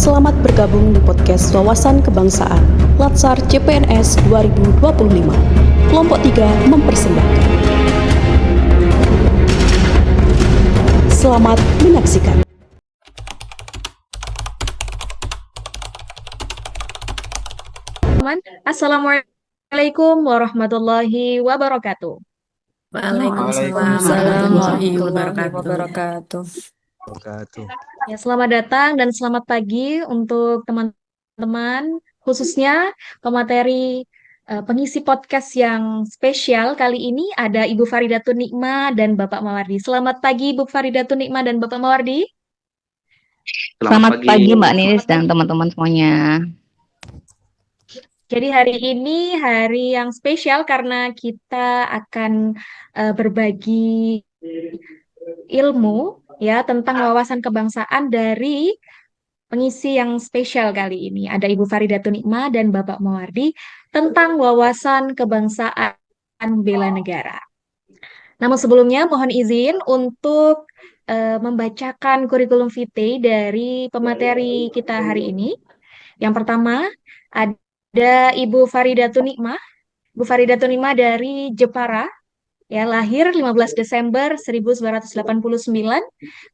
Selamat bergabung di podcast Wawasan Kebangsaan Latsar CPNS 2025. Kelompok 3 mempersembahkan. Selamat menyaksikan. Assalamualaikum warahmatullahi wabarakatuh. Waalaikumsalam Waalaikumsalam warahmatullahi warahmatullahi wabarakatuh. wabarakatuh. Ya, selamat datang dan selamat pagi untuk teman-teman, khususnya pemateri pengisi podcast yang spesial kali ini ada Ibu Faridatun Nikmah dan Bapak Mawardi. Selamat pagi Ibu Faridatun Nikmah dan Bapak Mawardi. Selamat pagi Mbak Ninis dan teman-teman semuanya. Jadi hari ini hari yang spesial karena kita akan berbagi ilmu ya tentang wawasan kebangsaan dari pengisi yang spesial kali ini. Ada Ibu Faridatun Nikmah dan Bapak Mawardi tentang wawasan kebangsaan bela negara. Namun sebelumnya mohon izin untuk membacakan kurikulum vitae dari pemateri kita hari ini. Yang pertama ada Ibu Faridatun Nikmah. Ibu Faridatun Nikmah dari Jepara, ya, lahir 15 Desember 1989.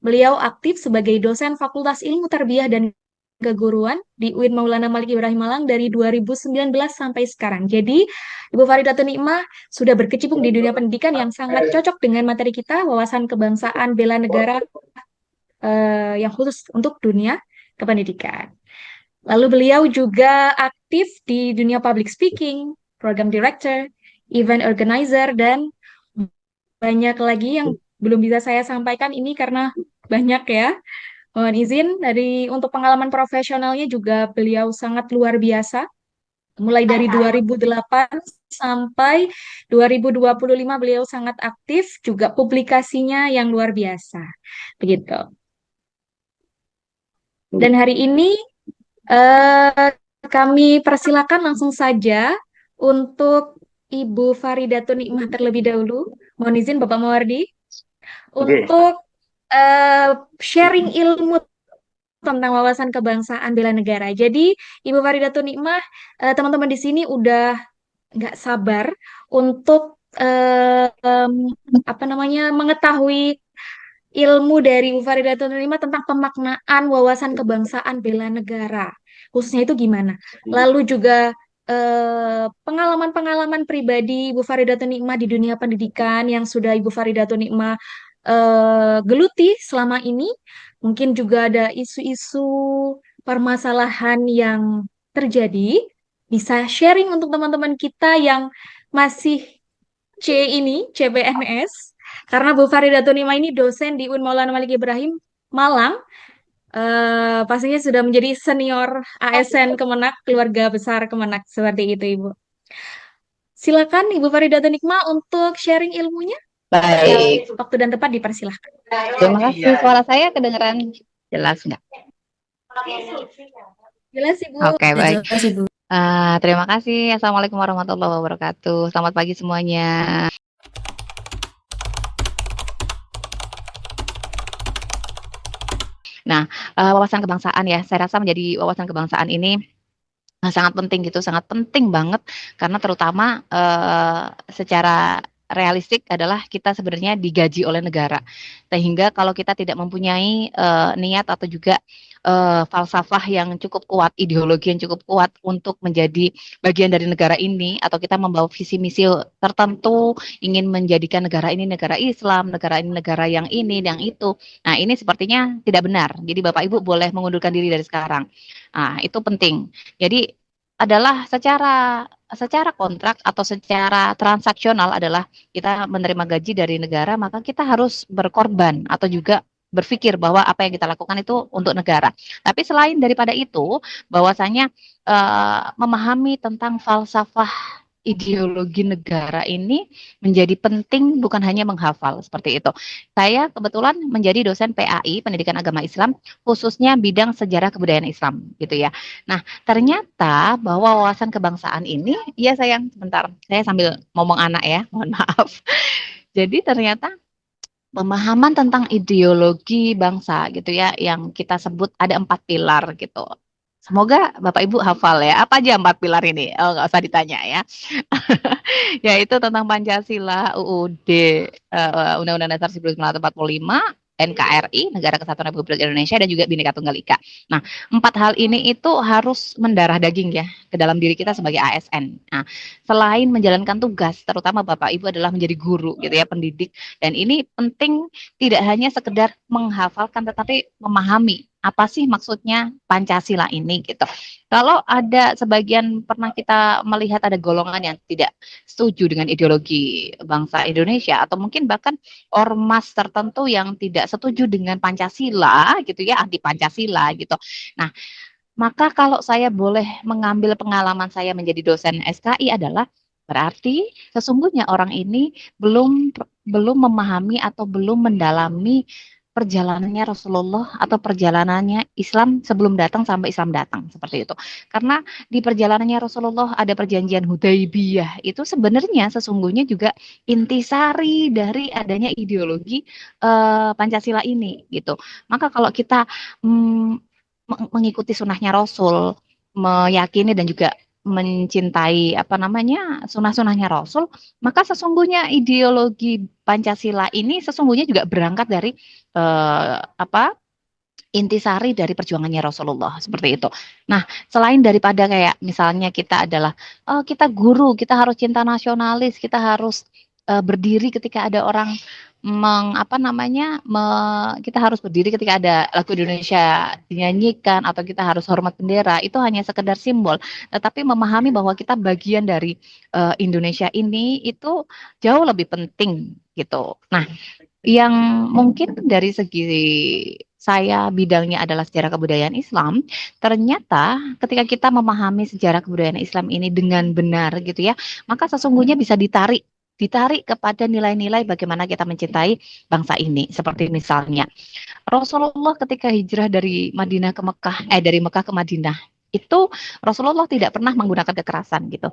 Beliau aktif sebagai dosen Fakultas Ilmu Tarbiyah dan Keguruan di UIN Maulana Malik Ibrahim Malang dari 2019 sampai sekarang. Jadi, Ibu Faridatun Nikmah sudah berkecimpung di dunia pendidikan yang sangat cocok dengan materi kita, wawasan kebangsaan bela negara yang khusus untuk dunia kependidikan. Lalu beliau juga aktif di dunia public speaking, program director, event organizer, dan banyak lagi yang belum bisa saya sampaikan ini karena banyak ya. Mohon izin untuk pengalaman profesionalnya juga beliau sangat luar biasa. Mulai dari 2008 sampai 2025 beliau sangat aktif, juga publikasinya yang luar biasa. Begitu. Dan hari ini kami persilakan langsung saja untuk Ibu Faridatun Nikmah terlebih dahulu. Mohon izin Bapak Mawardi untuk sharing ilmu tentang wawasan kebangsaan bela negara. Jadi Ibu Faridatun Nikmah, teman-teman di sini udah nggak sabar untuk mengetahui ilmu dari Ibu Faridatun Nikmah tentang pemaknaan wawasan kebangsaan bela negara. Khususnya itu gimana? Lalu juga pengalaman-pengalaman pribadi Ibu Faridatun Nikmah di dunia pendidikan yang sudah Ibu Faridatun Nikmah geluti selama ini. Mungkin juga ada isu-isu permasalahan yang terjadi. Bisa sharing untuk teman-teman kita yang masih CPNS. Karena Bu Faridatun Nikmah ini dosen di UIN Maulana Malik Ibrahim Malang. Pastinya sudah menjadi senior ASN Kemenak, keluarga besar Kemenak, seperti itu Ibu. Silakan Ibu Faridatun Nikmah untuk sharing ilmunya. Baik, Waktu dan tempat dipersilahkan. terima kasih. Suara saya kedengeran jelas nggak? Jelas Ibu. Oke, baik. Jelas Ibu. Terima kasih. Assalamualaikum warahmatullahi wabarakatuh. Selamat pagi semuanya. Nah, wawasan kebangsaan ya, saya rasa menjadi wawasan kebangsaan ini sangat penting gitu, sangat penting banget karena terutama secara realistik adalah kita sebenarnya digaji oleh negara. Sehingga kalau kita tidak mempunyai niat atau juga falsafah yang cukup kuat, ideologi yang cukup kuat untuk menjadi bagian dari negara ini atau kita membawa visi misi tertentu ingin menjadikan negara ini negara Islam, negara ini negara yang ini, yang itu. Nah, ini sepertinya tidak benar. Jadi Bapak Ibu boleh mengundurkan diri dari sekarang. Nah, itu penting. Jadi adalah secara kontrak atau secara transaksional adalah kita menerima gaji dari negara, maka kita harus berkorban atau juga berpikir bahwa apa yang kita lakukan itu untuk negara. Tapi selain daripada itu, bahwasanya memahami tentang falsafah ideologi negara ini menjadi penting, bukan hanya menghafal seperti itu. Saya kebetulan menjadi dosen PAI, Pendidikan Agama Islam, khususnya bidang sejarah kebudayaan Islam gitu ya. Nah, ternyata bahwa wawasan kebangsaan ini, ya sayang sebentar, saya sambil ngomong anak ya, mohon maaf. Jadi ternyata pemahaman tentang ideologi bangsa gitu ya, yang kita sebut ada 4 pilar gitu. Semoga Bapak Ibu hafal ya. Apa aja 4 pilar ini? Oh, nggak usah ditanya ya. Yaitu tentang Pancasila, UUD, Undang-Undang Dasar 1945, NKRI, Negara Kesatuan Republik Indonesia, dan juga Bhinneka Tunggal Ika. Nah, 4 hal ini itu harus mendarah daging ya ke dalam diri kita sebagai ASN. Nah, selain menjalankan tugas, terutama Bapak Ibu adalah menjadi guru gitu ya, pendidik. Dan ini penting tidak hanya sekedar menghafalkan, tetapi memahami apa sih maksudnya Pancasila ini gitu. Kalau ada sebagian pernah kita melihat ada golongan yang tidak setuju dengan ideologi bangsa Indonesia atau mungkin bahkan ormas tertentu yang tidak setuju dengan Pancasila gitu ya, anti Pancasila gitu. Nah, maka kalau saya boleh mengambil pengalaman saya menjadi dosen SKI adalah berarti sesungguhnya orang ini belum belum memahami atau belum mendalami perjalanannya Rasulullah atau perjalanannya Islam sebelum datang sampai Islam datang seperti itu. Karena di perjalanannya Rasulullah ada perjanjian Hudaibiyah. Itu sebenarnya sesungguhnya juga intisari dari adanya ideologi Pancasila ini gitu. Maka kalau kita mm, mengikuti sunnahnya Rasul, meyakini dan juga mencintai apa namanya sunnah-sunnahnya Rasul, maka sesungguhnya ideologi Pancasila ini sesungguhnya juga berangkat dari apa intisari dari perjuangannya Rasulullah seperti itu. Nah, selain daripada kayak misalnya kita adalah kita guru, kita harus cinta nasionalis, kita harus berdiri ketika ada orang apa namanya kita harus berdiri ketika ada lagu Indonesia dinyanyikan atau kita harus hormat bendera, itu hanya sekedar simbol, tetapi memahami bahwa kita bagian dari Indonesia ini itu jauh lebih penting gitu. Nah, yang mungkin dari segi saya bidangnya adalah sejarah kebudayaan Islam, ternyata ketika kita memahami sejarah kebudayaan Islam ini dengan benar gitu ya, maka sesungguhnya bisa ditarik kepada nilai-nilai bagaimana kita mencintai bangsa ini. Seperti misalnya Rasulullah ketika hijrah dari Madinah ke Mekah, dari Mekah ke Madinah, itu Rasulullah tidak pernah menggunakan kekerasan gitu.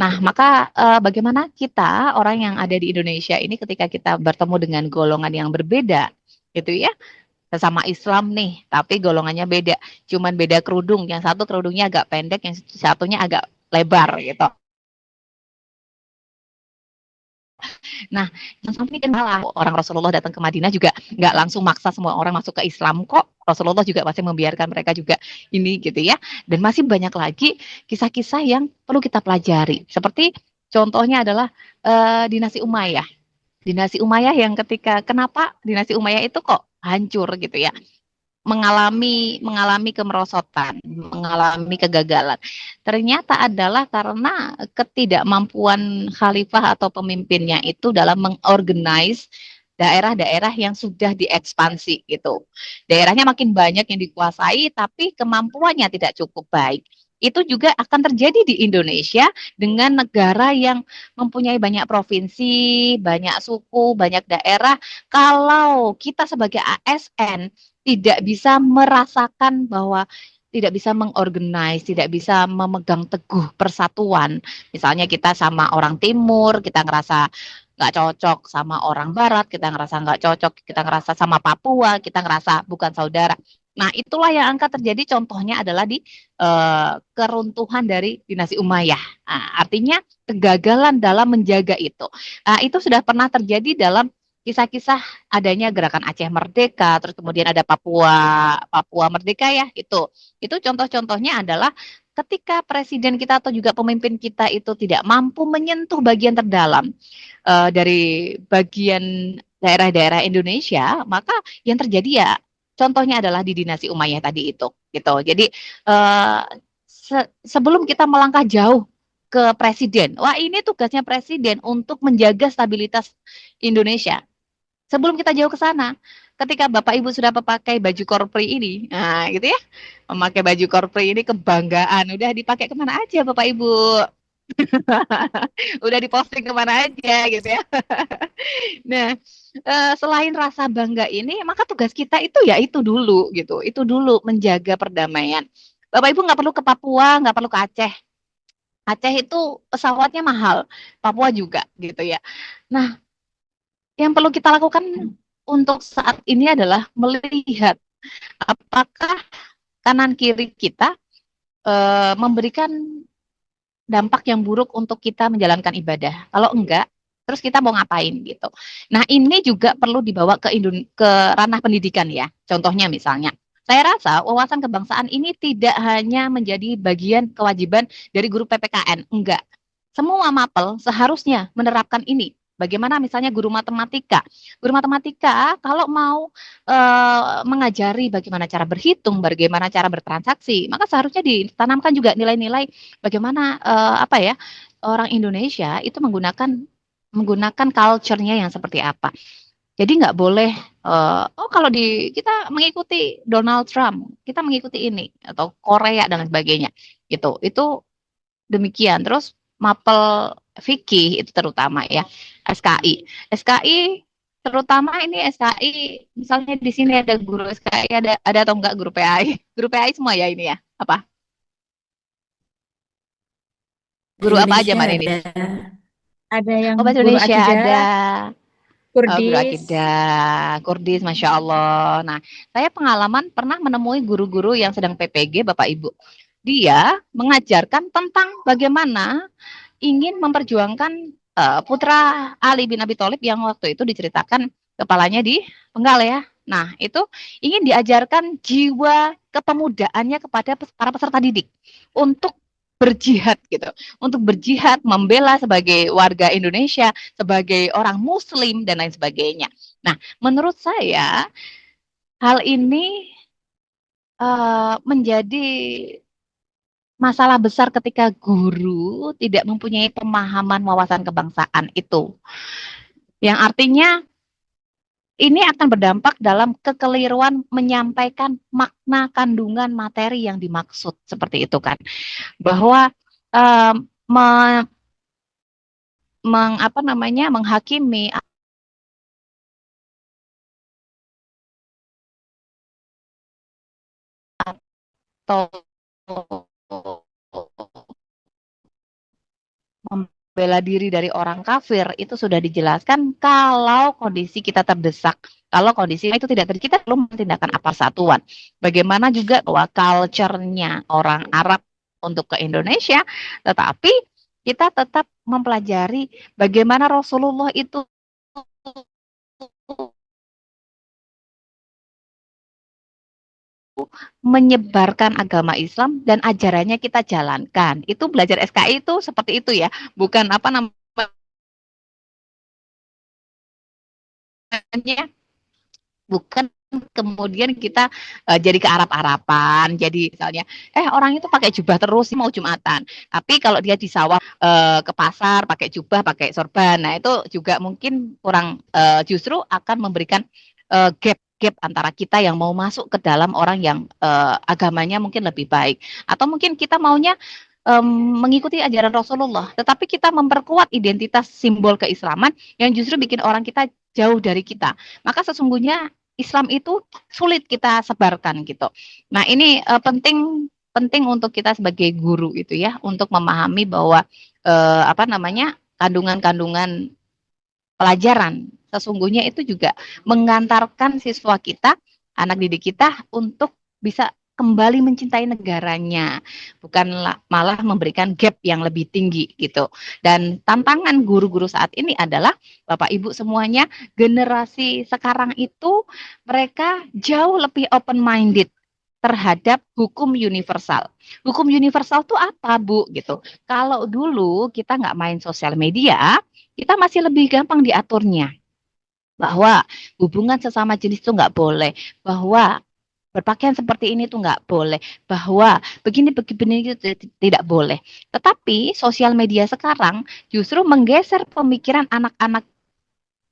Nah, maka bagaimana kita orang yang ada di Indonesia ini ketika kita bertemu dengan golongan yang berbeda gitu ya, sesama Islam nih, tapi golongannya beda, cuman beda kerudung, yang satu kerudungnya agak pendek, yang satunya agak lebar gitu. Nah, jangan sampai kan malah orang Rasulullah datang ke Madinah juga nggak langsung maksa semua orang masuk ke Islam kok. Rasulullah juga masih membiarkan mereka juga ini gitu ya. Dan masih banyak lagi kisah-kisah yang perlu kita pelajari. Seperti contohnya adalah dinasti Umayyah. Dinasti Umayyah yang ketika kenapa dinasti Umayyah itu kok hancur gitu ya, mengalami kemerosotan, mengalami kegagalan. Ternyata adalah karena ketidakmampuan khalifah atau pemimpinnya itu dalam mengorganize daerah-daerah yang sudah diekspansi gitu. Daerahnya makin banyak yang dikuasai tapi kemampuannya tidak cukup baik. Itu juga akan terjadi di Indonesia dengan negara yang mempunyai banyak provinsi, banyak suku, banyak daerah. Kalau kita sebagai ASN tidak bisa merasakan bahwa tidak bisa mengorganize, tidak bisa memegang teguh persatuan. Misalnya kita sama orang Timur, kita ngerasa nggak cocok sama orang Barat, kita ngerasa nggak cocok, kita ngerasa sama Papua, kita ngerasa bukan saudara. Nah, itulah yang angka terjadi. Contohnya adalah di keruntuhan dari dinasti Umayyah. Nah, artinya kegagalan dalam menjaga itu. Nah, itu sudah pernah terjadi dalam kisah-kisah adanya gerakan Aceh Merdeka, terus kemudian ada Papua Merdeka ya, itu contoh-contohnya adalah ketika presiden kita atau juga pemimpin kita itu tidak mampu menyentuh bagian terdalam dari bagian daerah-daerah Indonesia, maka yang terjadi ya contohnya adalah di dinasti Umayyah tadi itu, gitu. Jadi uh, sebelum kita melangkah jauh ke presiden, wah ini tugasnya presiden untuk menjaga stabilitas Indonesia. Sebelum kita jauh ke sana, ketika Bapak Ibu sudah memakai baju korpri ini, nah gitu ya, memakai baju korpri ini kebanggaan, udah dipakai kemana aja Bapak Ibu, udah diposting kemana aja gitu ya. Nah, selain rasa bangga ini, maka tugas kita itu ya itu dulu gitu, itu dulu menjaga perdamaian. Bapak Ibu nggak perlu ke Papua, nggak perlu ke Aceh. Aceh itu pesawatnya mahal, Papua juga gitu ya. Nah, yang perlu kita lakukan untuk saat ini adalah melihat apakah kanan kiri kita memberikan dampak yang buruk untuk kita menjalankan ibadah. Kalau enggak, terus kita mau ngapain gitu. Nah, ini juga perlu dibawa ke ranah pendidikan ya. Contohnya misalnya, saya rasa wawasan kebangsaan ini tidak hanya menjadi bagian kewajiban dari guru PPKN, enggak. Semua mapel seharusnya menerapkan ini. Bagaimana misalnya guru matematika? Guru matematika kalau mau mengajari bagaimana cara berhitung, bagaimana cara bertransaksi, maka seharusnya ditanamkan juga nilai-nilai bagaimana apa ya orang Indonesia itu menggunakan culture-nya yang seperti apa. Jadi nggak boleh oh kalau kita mengikuti Donald Trump, kita mengikuti ini atau Korea dan lain sebagainya. Gitu. Itu demikian. Terus mapel fikih itu terutama ya SKI. SKI terutama ini SKI misalnya di sini ada guru SKI ada atau enggak guru PAI? Guru PAI semua ya ini ya. Apa? Guru apa aja Indonesia Mbak Nini? ada. Ada yang Oh, bahasa guru Indonesia ada. akidah, Guru Kurdis. akidah, Kurdis, Masya Allah. Nah, saya pengalaman pernah menemui guru-guru yang sedang PPG, Bapak Ibu. Dia mengajarkan tentang bagaimana ingin memperjuangkan putra Ali bin Abi Thalib yang waktu itu diceritakan kepalanya di penggal ya. Nah, itu ingin diajarkan jiwa kepemudaannya kepada para peserta didik untuk berjihad gitu, untuk berjihad membela sebagai warga Indonesia, sebagai orang Muslim dan lain sebagainya. Nah, menurut saya hal ini menjadi masalah besar ketika guru tidak mempunyai pemahaman wawasan kebangsaan itu. Yang artinya ini akan berdampak dalam kekeliruan menyampaikan makna kandungan materi yang dimaksud seperti itu kan. Bahwa menghakimi atau membela diri dari orang kafir itu sudah dijelaskan kalau kondisi kita terdesak, kalau kondisi itu tidak terjadi, kita belum tindakan apa satuan. Bagaimana juga bahwa culture-nya orang Arab untuk ke Indonesia, tetapi kita tetap mempelajari bagaimana Rasulullah itu menyebarkan agama Islam dan ajarannya kita jalankan. Itu belajar SKI itu seperti itu ya, bukan apa namanya bukan kemudian kita jadi ke Arab-Araban, jadi misalnya orang itu pakai jubah terus mau Jumatan, tapi kalau dia di sawah ke pasar pakai jubah, pakai sorban, nah itu juga mungkin kurang, justru akan memberikan gap antara kita yang mau masuk ke dalam orang yang agamanya mungkin lebih baik, atau mungkin kita maunya mengikuti ajaran Rasulullah, tetapi kita memperkuat identitas simbol keislaman yang justru bikin orang kita jauh dari kita. Maka sesungguhnya Islam itu sulit kita sebarkan gitu. Nah, ini penting untuk kita sebagai guru itu ya, untuk memahami bahwa kandungan-kandungan pelajaran sesungguhnya itu juga mengantarkan siswa kita, anak didik kita untuk bisa kembali mencintai negaranya, bukan malah memberikan gap yang lebih tinggi gitu. Dan tantangan guru-guru saat ini adalah Bapak Ibu semuanya, generasi sekarang itu mereka jauh lebih open minded terhadap hukum universal. Hukum universal itu apa, Bu? Gitu. Kalau dulu kita nggak main sosial media, kita masih lebih gampang diaturnya. Bahwa hubungan sesama jenis itu nggak boleh. Bahwa berpakaian seperti ini tuh nggak boleh, bahwa begini itu tidak boleh. Tetapi sosial media sekarang justru menggeser pemikiran anak-anak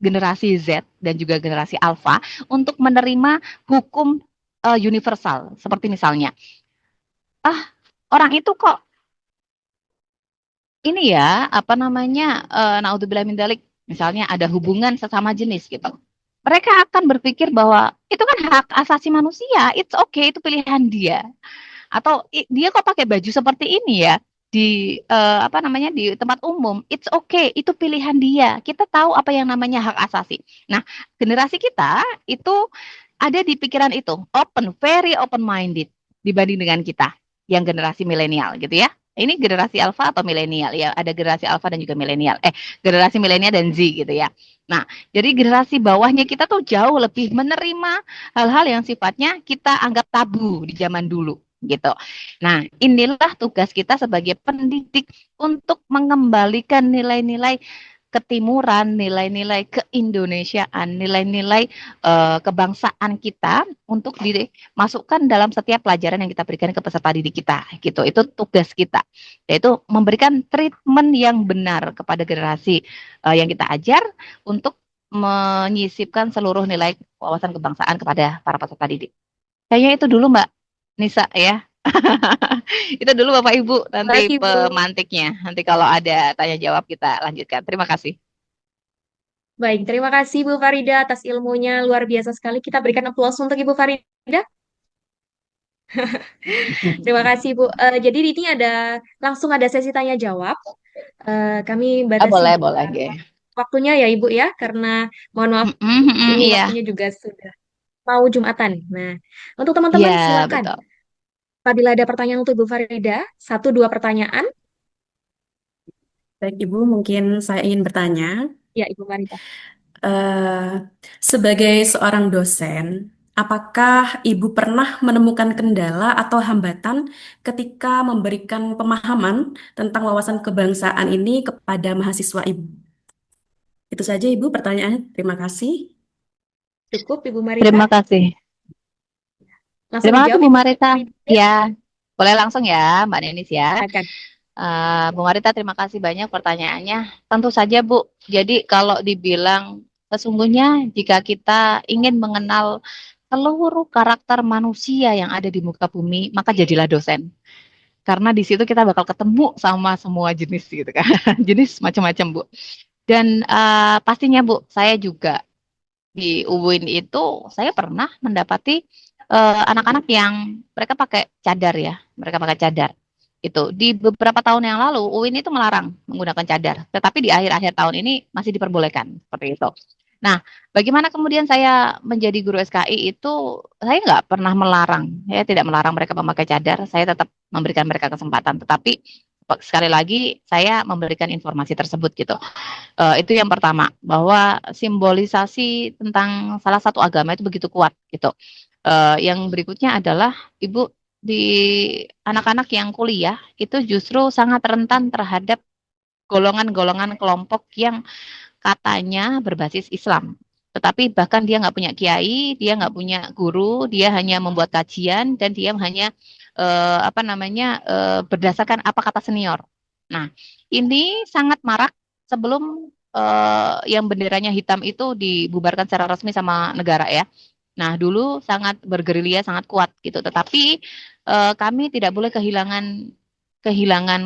generasi Z dan juga generasi Alpha untuk menerima hukum universal. Seperti misalnya, orang itu kok ini ya, naudzubillah min dzalik, misalnya ada hubungan sesama jenis gitu. Mereka akan berpikir bahwa itu kan hak asasi manusia, it's okay, itu pilihan dia. Atau dia kok pakai baju seperti ini ya, apa namanya di tempat umum, it's okay, itu pilihan dia. Kita tahu apa yang namanya hak asasi. Nah, generasi kita itu ada di pikiran itu, very open minded dibanding dengan kita yang generasi milenial gitu ya. Ini generasi alfa atau milenial ya, ada generasi alfa dan juga milenial. Generasi milenial dan Z gitu ya. Nah, jadi generasi bawahnya kita tuh jauh lebih menerima hal-hal yang sifatnya kita anggap tabu di zaman dulu gitu. Nah, inilah tugas kita sebagai pendidik untuk mengembalikan nilai-nilai ketimuran, nilai-nilai keindonesiaan, nilai-nilai kebangsaan kita untuk dimasukkan dalam setiap pelajaran yang kita berikan ke peserta didik kita gitu. Itu tugas kita, yaitu memberikan treatment yang benar kepada generasi yang kita ajar untuk menyisipkan seluruh nilai wawasan kebangsaan kepada para peserta didik. Kayaknya itu dulu Mbak Nisa ya. Itu dulu Bapak Ibu, nanti Kasih, Bu. pemantiknya. Nanti kalau ada tanya jawab kita lanjutkan. Terima kasih. Baik, terima kasih Bu Farida atas ilmunya luar biasa sekali. Kita berikan aplaus untuk Ibu Farida. Terima kasih Bu. Jadi ini langsung ada sesi tanya jawab. Kami batasi Boleh, boleh. waktunya ya Ibu ya, karena mohon maaf ini Iya, waktunya juga sudah mau Jumatan. Nah, untuk teman-teman iya silakan. betul. Apabila ada pertanyaan untuk Ibu Farida, 1-2 pertanyaan. Baik, Ibu, mungkin saya ingin bertanya, Ya, Ibu Farida. eh, sebagai seorang dosen, apakah Ibu pernah menemukan kendala atau hambatan ketika memberikan pemahaman tentang wawasan kebangsaan ini kepada mahasiswa Ibu? Itu saja, Ibu, pertanyaannya. Terima kasih. Cukup Ibu Marita. Terima kasih. Langsung Terima kasih dijawab Bu Ibu Marita. Farida. Ya, boleh langsung ya Mbak Nenis ya. Silakan. Bu Marita, terima kasih banyak pertanyaannya. Tentu saja Bu, jadi kalau dibilang sesungguhnya jika kita ingin mengenal seluruh karakter manusia yang ada di muka bumi, maka jadilah dosen. Karena di situ kita bakal ketemu sama semua jenis gitu kan, jenis macam-macam Bu. Dan pastinya Bu, saya juga di UIN itu saya pernah mendapati anak-anak yang mereka pakai cadar ya, mereka pakai cadar. Itu di beberapa tahun yang lalu UIN itu melarang menggunakan cadar, tetapi di akhir-akhir tahun ini masih diperbolehkan seperti itu. Nah, bagaimana kemudian saya menjadi guru SKI itu saya nggak pernah melarang, saya tidak melarang mereka memakai cadar, saya tetap memberikan mereka kesempatan, tetapi sekali lagi saya memberikan informasi tersebut gitu. Itu yang pertama, bahwa simbolisasi tentang salah satu agama itu begitu kuat gitu. Yang berikutnya adalah Ibu di anak-anak yang kuliah itu justru sangat rentan terhadap golongan-golongan kelompok yang katanya berbasis Islam. Tetapi bahkan dia nggak punya kiai, dia nggak punya guru, dia hanya membuat kajian dan dia hanya berdasarkan apa kata senior. Nah, ini sangat marak sebelum yang benderanya hitam itu dibubarkan secara resmi sama negara ya. Nah, dulu sangat bergerilya, sangat kuat gitu. Tetapi kami tidak boleh kehilangan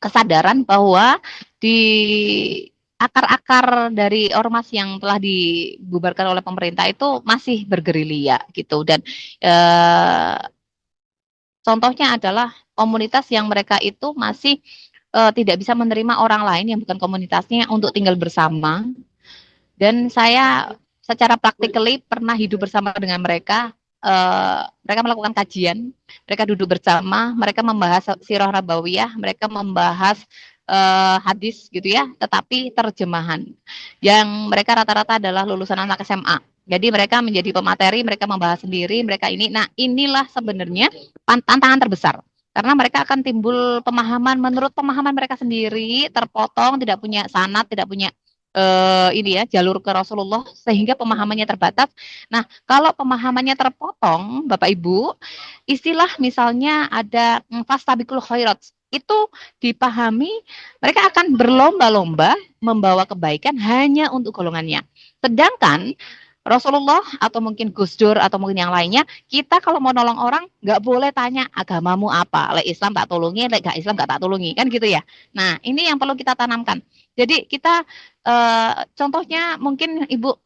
kesadaran bahwa di akar-akar dari ormas yang telah dibubarkan oleh pemerintah itu masih bergerilya gitu. Dan contohnya adalah komunitas yang mereka itu masih tidak bisa menerima orang lain yang bukan komunitasnya untuk tinggal bersama. Dan saya secara practically pernah hidup bersama dengan mereka. Mereka melakukan kajian, mereka duduk bersama, mereka membahas sirah nabawiyah, mereka membahas hadis gitu ya, tetapi terjemahan. Yang mereka rata-rata adalah lulusan anak SMA. Jadi mereka menjadi pemateri, mereka membahas sendiri, mereka ini. Nah, inilah sebenarnya tantangan terbesar. Karena mereka akan timbul pemahaman menurut pemahaman mereka sendiri, terpotong, tidak punya sanad, tidak punya jalur ke Rasulullah, sehingga pemahamannya terbatas. Nah, kalau pemahamannya terpotong, Bapak Ibu, istilah misalnya ada fastabiqul khairat, itu dipahami mereka akan berlomba-lomba membawa kebaikan hanya untuk golongannya. Sedangkan Rasulullah atau mungkin Gus Dur atau mungkin yang lainnya, kita kalau mau nolong orang nggak boleh tanya agamamu apa, lek Islam tak tolongi, lek gak Islam gak tak tolongi, kan gitu ya. Nah, ini yang perlu kita tanamkan. Jadi kita contohnya mungkin Ibu,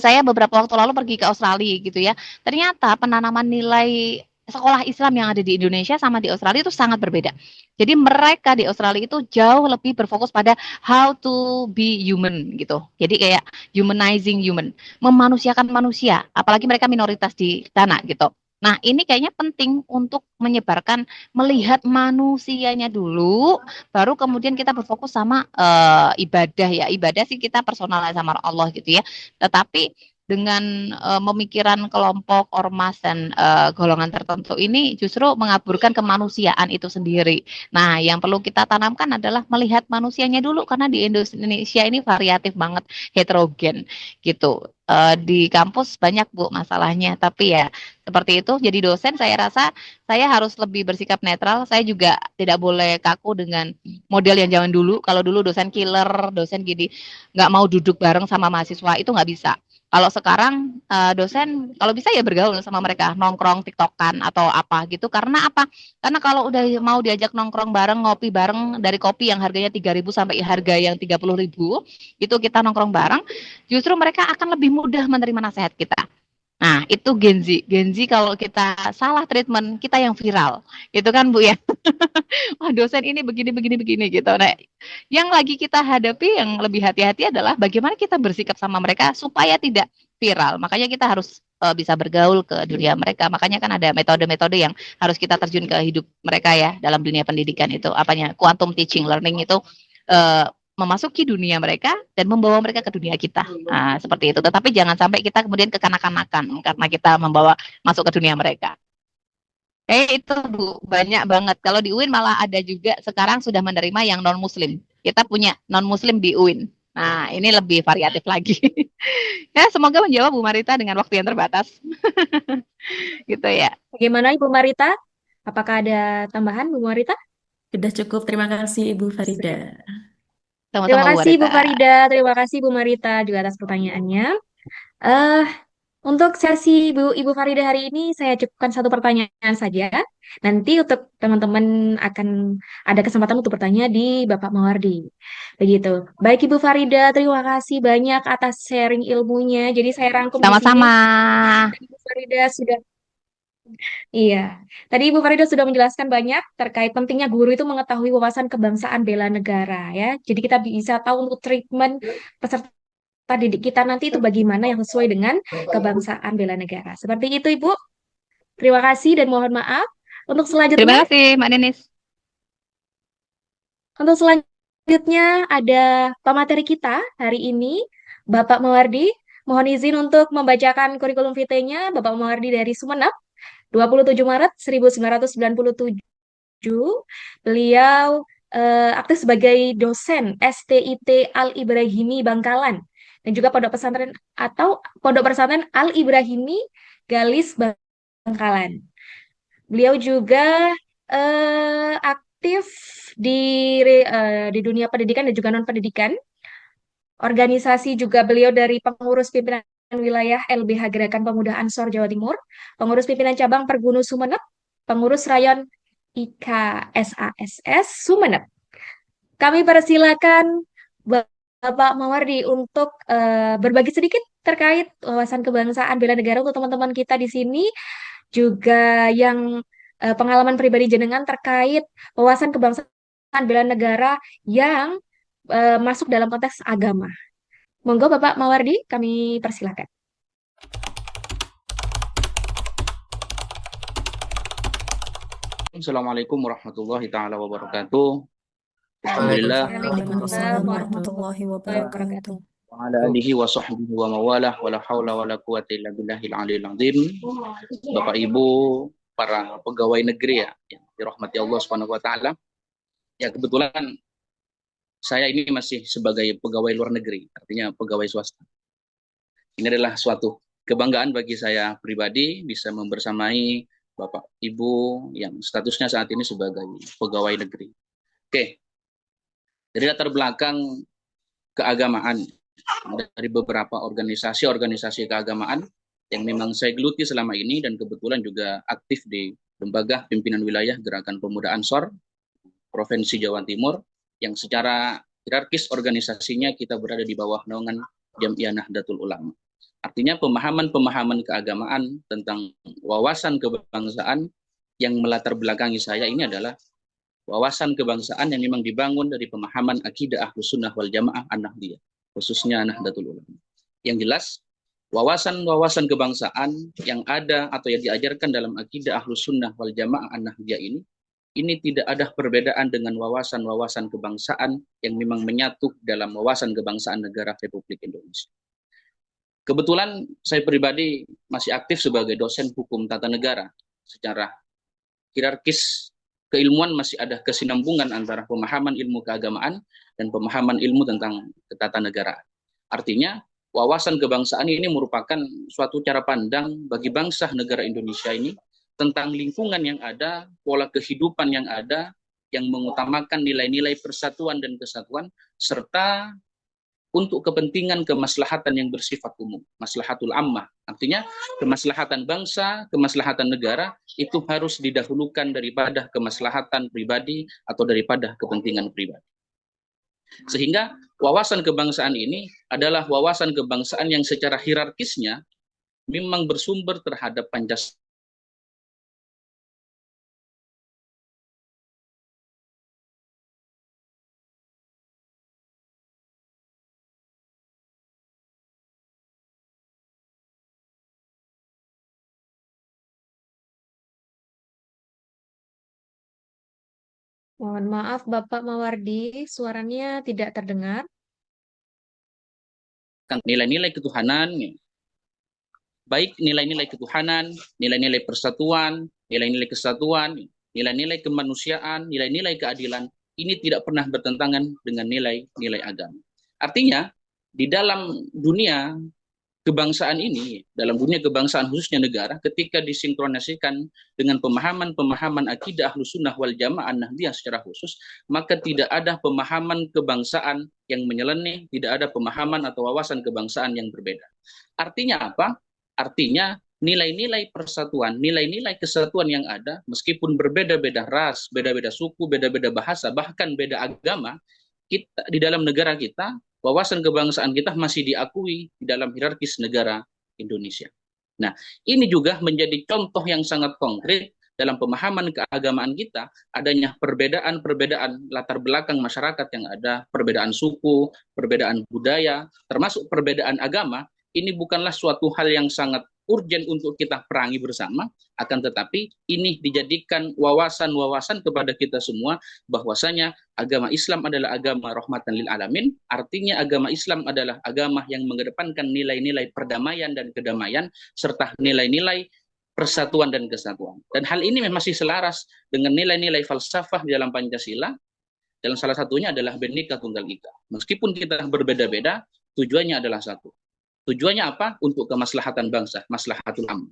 saya beberapa waktu lalu pergi ke Australia gitu ya. Ternyata penanaman nilai sekolah Islam yang ada di Indonesia sama di Australia itu sangat berbeda. Jadi mereka di Australia itu jauh lebih berfokus pada how to be human gitu. Jadi kayak humanizing human, memanusiakan manusia, apalagi mereka minoritas di sana gitu. Nah, ini kayaknya penting untuk menyebarkan, melihat manusianya dulu, baru kemudian kita berfokus sama ibadah ya. Ibadah sih kita personal sama Allah gitu ya. Tetapi dengan pemikiran kelompok ormas dan golongan tertentu ini justru mengaburkan kemanusiaan itu sendiri. Nah, yang perlu kita tanamkan adalah melihat manusianya dulu karena di Indonesia ini variatif banget, heterogen gitu. Di kampus banyak Bu masalahnya, tapi ya seperti itu. Jadi dosen saya rasa saya harus lebih bersikap netral. Saya juga tidak boleh kaku dengan model yang zaman dulu. Kalau dulu dosen killer, dosen gini nggak mau duduk bareng sama mahasiswa itu nggak bisa. Kalau sekarang dosen kalau bisa ya bergaul sama mereka, nongkrong, tiktokan atau apa gitu. Karena apa? Karena kalau udah mau diajak nongkrong bareng, ngopi bareng dari kopi yang harganya 3.000 sampai harga yang 30.000, itu kita nongkrong bareng, justru mereka akan lebih mudah menerima nasihat kita. Nah, itu Gen Z. Gen Z kalau kita salah treatment, kita yang viral. Gitu kan, Bu ya? Wah, dosen ini begini, begini, begini gitu. Nah, yang lagi kita hadapi yang lebih hati-hati adalah bagaimana kita bersikap sama mereka supaya tidak viral. Makanya kita harus bisa bergaul ke dunia mereka. Makanya kan ada metode-metode yang harus kita terjun ke hidup mereka ya dalam dunia pendidikan itu. Apanya? Quantum teaching learning itu uh, memasuki dunia mereka dan membawa mereka ke dunia kita. Nah, seperti itu. Tetapi jangan sampai kita kemudian kekanak-kanakan karena kita membawa masuk ke dunia mereka. Itu Bu, banyak banget. Kalau di UIN malah ada juga sekarang sudah menerima yang non-muslim. Kita punya non-muslim di UIN. Nah, ini lebih variatif lagi. Ya, semoga menjawab Bu Marita dengan waktu yang terbatas. Gitu ya. Bagaimana Ibu Marita? Apakah ada tambahan Bu Marita? Sudah cukup. Terima kasih Ibu Farida. Terima Sama-sama Bu kasih Bu Marita. Farida, terima kasih Bu Marita juga atas pertanyaannya. Eh, untuk sesi Ibu Farida hari ini saya cukupkan satu pertanyaan saja. Nanti untuk teman-teman akan ada kesempatan untuk bertanya di Bapak Mawardi. Begitu. Baik Ibu Farida, terima kasih banyak atas sharing ilmunya. Jadi saya rangkum di sini. Sama-sama. Ibu Farida sudah Iya, tadi Ibu Farida sudah menjelaskan banyak terkait pentingnya guru itu mengetahui wawasan kebangsaan bela negara ya. Jadi kita bisa tahu untuk treatment peserta didik kita nanti itu bagaimana yang sesuai dengan kebangsaan bela negara. Seperti itu Ibu. Terima kasih dan mohon maaf. Untuk Terima selanjutnya, kasih Mbak Nenis. untuk selanjutnya ada pemateri kita hari ini, Bapak Mawardi. Mohon izin untuk membacakan kurikulum vitae-nya Bapak Mawardi dari Sumeneb, 27 Maret 1997. Beliau aktif sebagai dosen STIT Al-Ibrahimi Bangkalan dan juga Pondok Pesantren Al-Ibrahimi Galis Bangkalan. Beliau juga aktif di dunia pendidikan dan juga non pendidikan. Organisasi juga beliau dari pengurus pimpinan wilayah LBH Gerakan Pemuda Ansor Jawa Timur, pengurus pimpinan cabang Pergunu Sumeneb, pengurus rayon IKSASS Sumeneb. Kami persilakan Bapak Mawardi untuk berbagi sedikit terkait wawasan kebangsaan bela negara untuk teman-teman kita di sini, juga yang pengalaman pribadi jenengan terkait wawasan kebangsaan bela negara yang masuk dalam konteks agama. Monggo Bapak Mawardi, kami persilakan. Assalamualaikum warahmatullahi taala wabarakatuh. Alhamdulillah. Waalaikumsalam warahmatullahi wabarakatuh. Wa ala alihi wa sahbihi wa mawalah wa la haula wa la quwata illa billahil aliyil azim. Bapak Ibu, para pegawai negeri yang dirahmati Allah Subhanahu wa taala. Ya, kebetulan saya ini masih sebagai pegawai luar negeri, artinya pegawai swasta. Ini adalah suatu kebanggaan bagi saya pribadi bisa membersamai Bapak Ibu yang statusnya saat ini sebagai pegawai negeri. Oke. Dari latar belakang keagamaan dari beberapa organisasi keagamaan yang memang saya geluti selama ini dan kebetulan juga aktif di Lembaga Pimpinan Wilayah Gerakan Pemuda Ansor Provinsi Jawa Timur yang secara hierarkis organisasinya kita berada di bawah naungan Jam'iyah Nahdlatul Ulama. Artinya pemahaman keagamaan tentang wawasan kebangsaan yang melatar belakangi saya ini adalah wawasan kebangsaan yang memang dibangun dari pemahaman akidah Ahlus Sunnah wal Jamaah An-Nahdliyah, khususnya Nahdlatul Ulama. Yang jelas, wawasan-wawasan kebangsaan yang ada atau yang diajarkan dalam akidah Ahlus Sunnah wal Jamaah An-Nahdliyah ini tidak ada perbedaan dengan wawasan-wawasan kebangsaan yang memang menyatu dalam wawasan kebangsaan negara Republik Indonesia. Kebetulan saya pribadi masih aktif sebagai dosen hukum tata negara. Secara hierarkis keilmuan masih ada kesinambungan antara pemahaman ilmu keagamaan dan pemahaman ilmu tentang ketatanegaraan. Artinya, wawasan kebangsaan ini merupakan suatu cara pandang bagi bangsa negara Indonesia ini tentang lingkungan yang ada, pola kehidupan yang ada, yang mengutamakan nilai-nilai persatuan dan kesatuan, serta untuk kepentingan kemaslahatan yang bersifat umum, maslahatul ammah. Artinya kemaslahatan bangsa, kemaslahatan negara itu harus didahulukan daripada kemaslahatan pribadi atau daripada kepentingan pribadi. Sehingga wawasan kebangsaan ini adalah wawasan kebangsaan yang secara hierarkisnya memang bersumber terhadap Pancasila. Mohon maaf, Bapak Mawardi, suaranya tidak terdengar. Nilai-nilai ketuhanan, baik nilai-nilai ketuhanan, nilai-nilai persatuan, nilai-nilai kesatuan, nilai-nilai kemanusiaan, nilai-nilai keadilan, ini tidak pernah bertentangan dengan nilai-nilai agama. Artinya, di dalam dunia kebangsaan ini, dalam dunia kebangsaan khususnya negara, ketika disinkronasikan dengan pemahaman-pemahaman akidah Ahlus Sunnah wal Jamaah An-Nahdliyah secara khusus, maka tidak ada pemahaman kebangsaan yang menyeleneh, tidak ada pemahaman atau wawasan kebangsaan yang berbeda. Artinya apa? Artinya nilai-nilai persatuan, nilai-nilai kesatuan yang ada, meskipun berbeda-beda ras, beda-beda suku, beda-beda bahasa, bahkan beda agama, kita di dalam negara kita, wawasan kebangsaan kita masih diakui di dalam hierarkis negara Indonesia. Nah, ini juga menjadi contoh yang sangat konkret dalam pemahaman keagamaan kita, adanya perbedaan-perbedaan latar belakang masyarakat yang ada, perbedaan suku, perbedaan budaya, termasuk perbedaan agama, ini bukanlah suatu hal yang sangat urgen untuk kita perangi bersama, akan tetapi ini dijadikan wawasan-wawasan kepada kita semua bahwasanya agama Islam adalah agama rahmatan lil alamin, artinya agama Islam adalah agama yang mengedepankan nilai-nilai perdamaian dan kedamaian serta nilai-nilai persatuan dan kesatuan. Dan hal ini masih selaras dengan nilai-nilai falsafah di dalam Pancasila, dalam salah satunya adalah Bhinneka Tunggal Ika. Meskipun kita berbeda-beda, tujuannya adalah satu. Tujuannya apa? Untuk kemaslahatan bangsa, maslahatul ammah.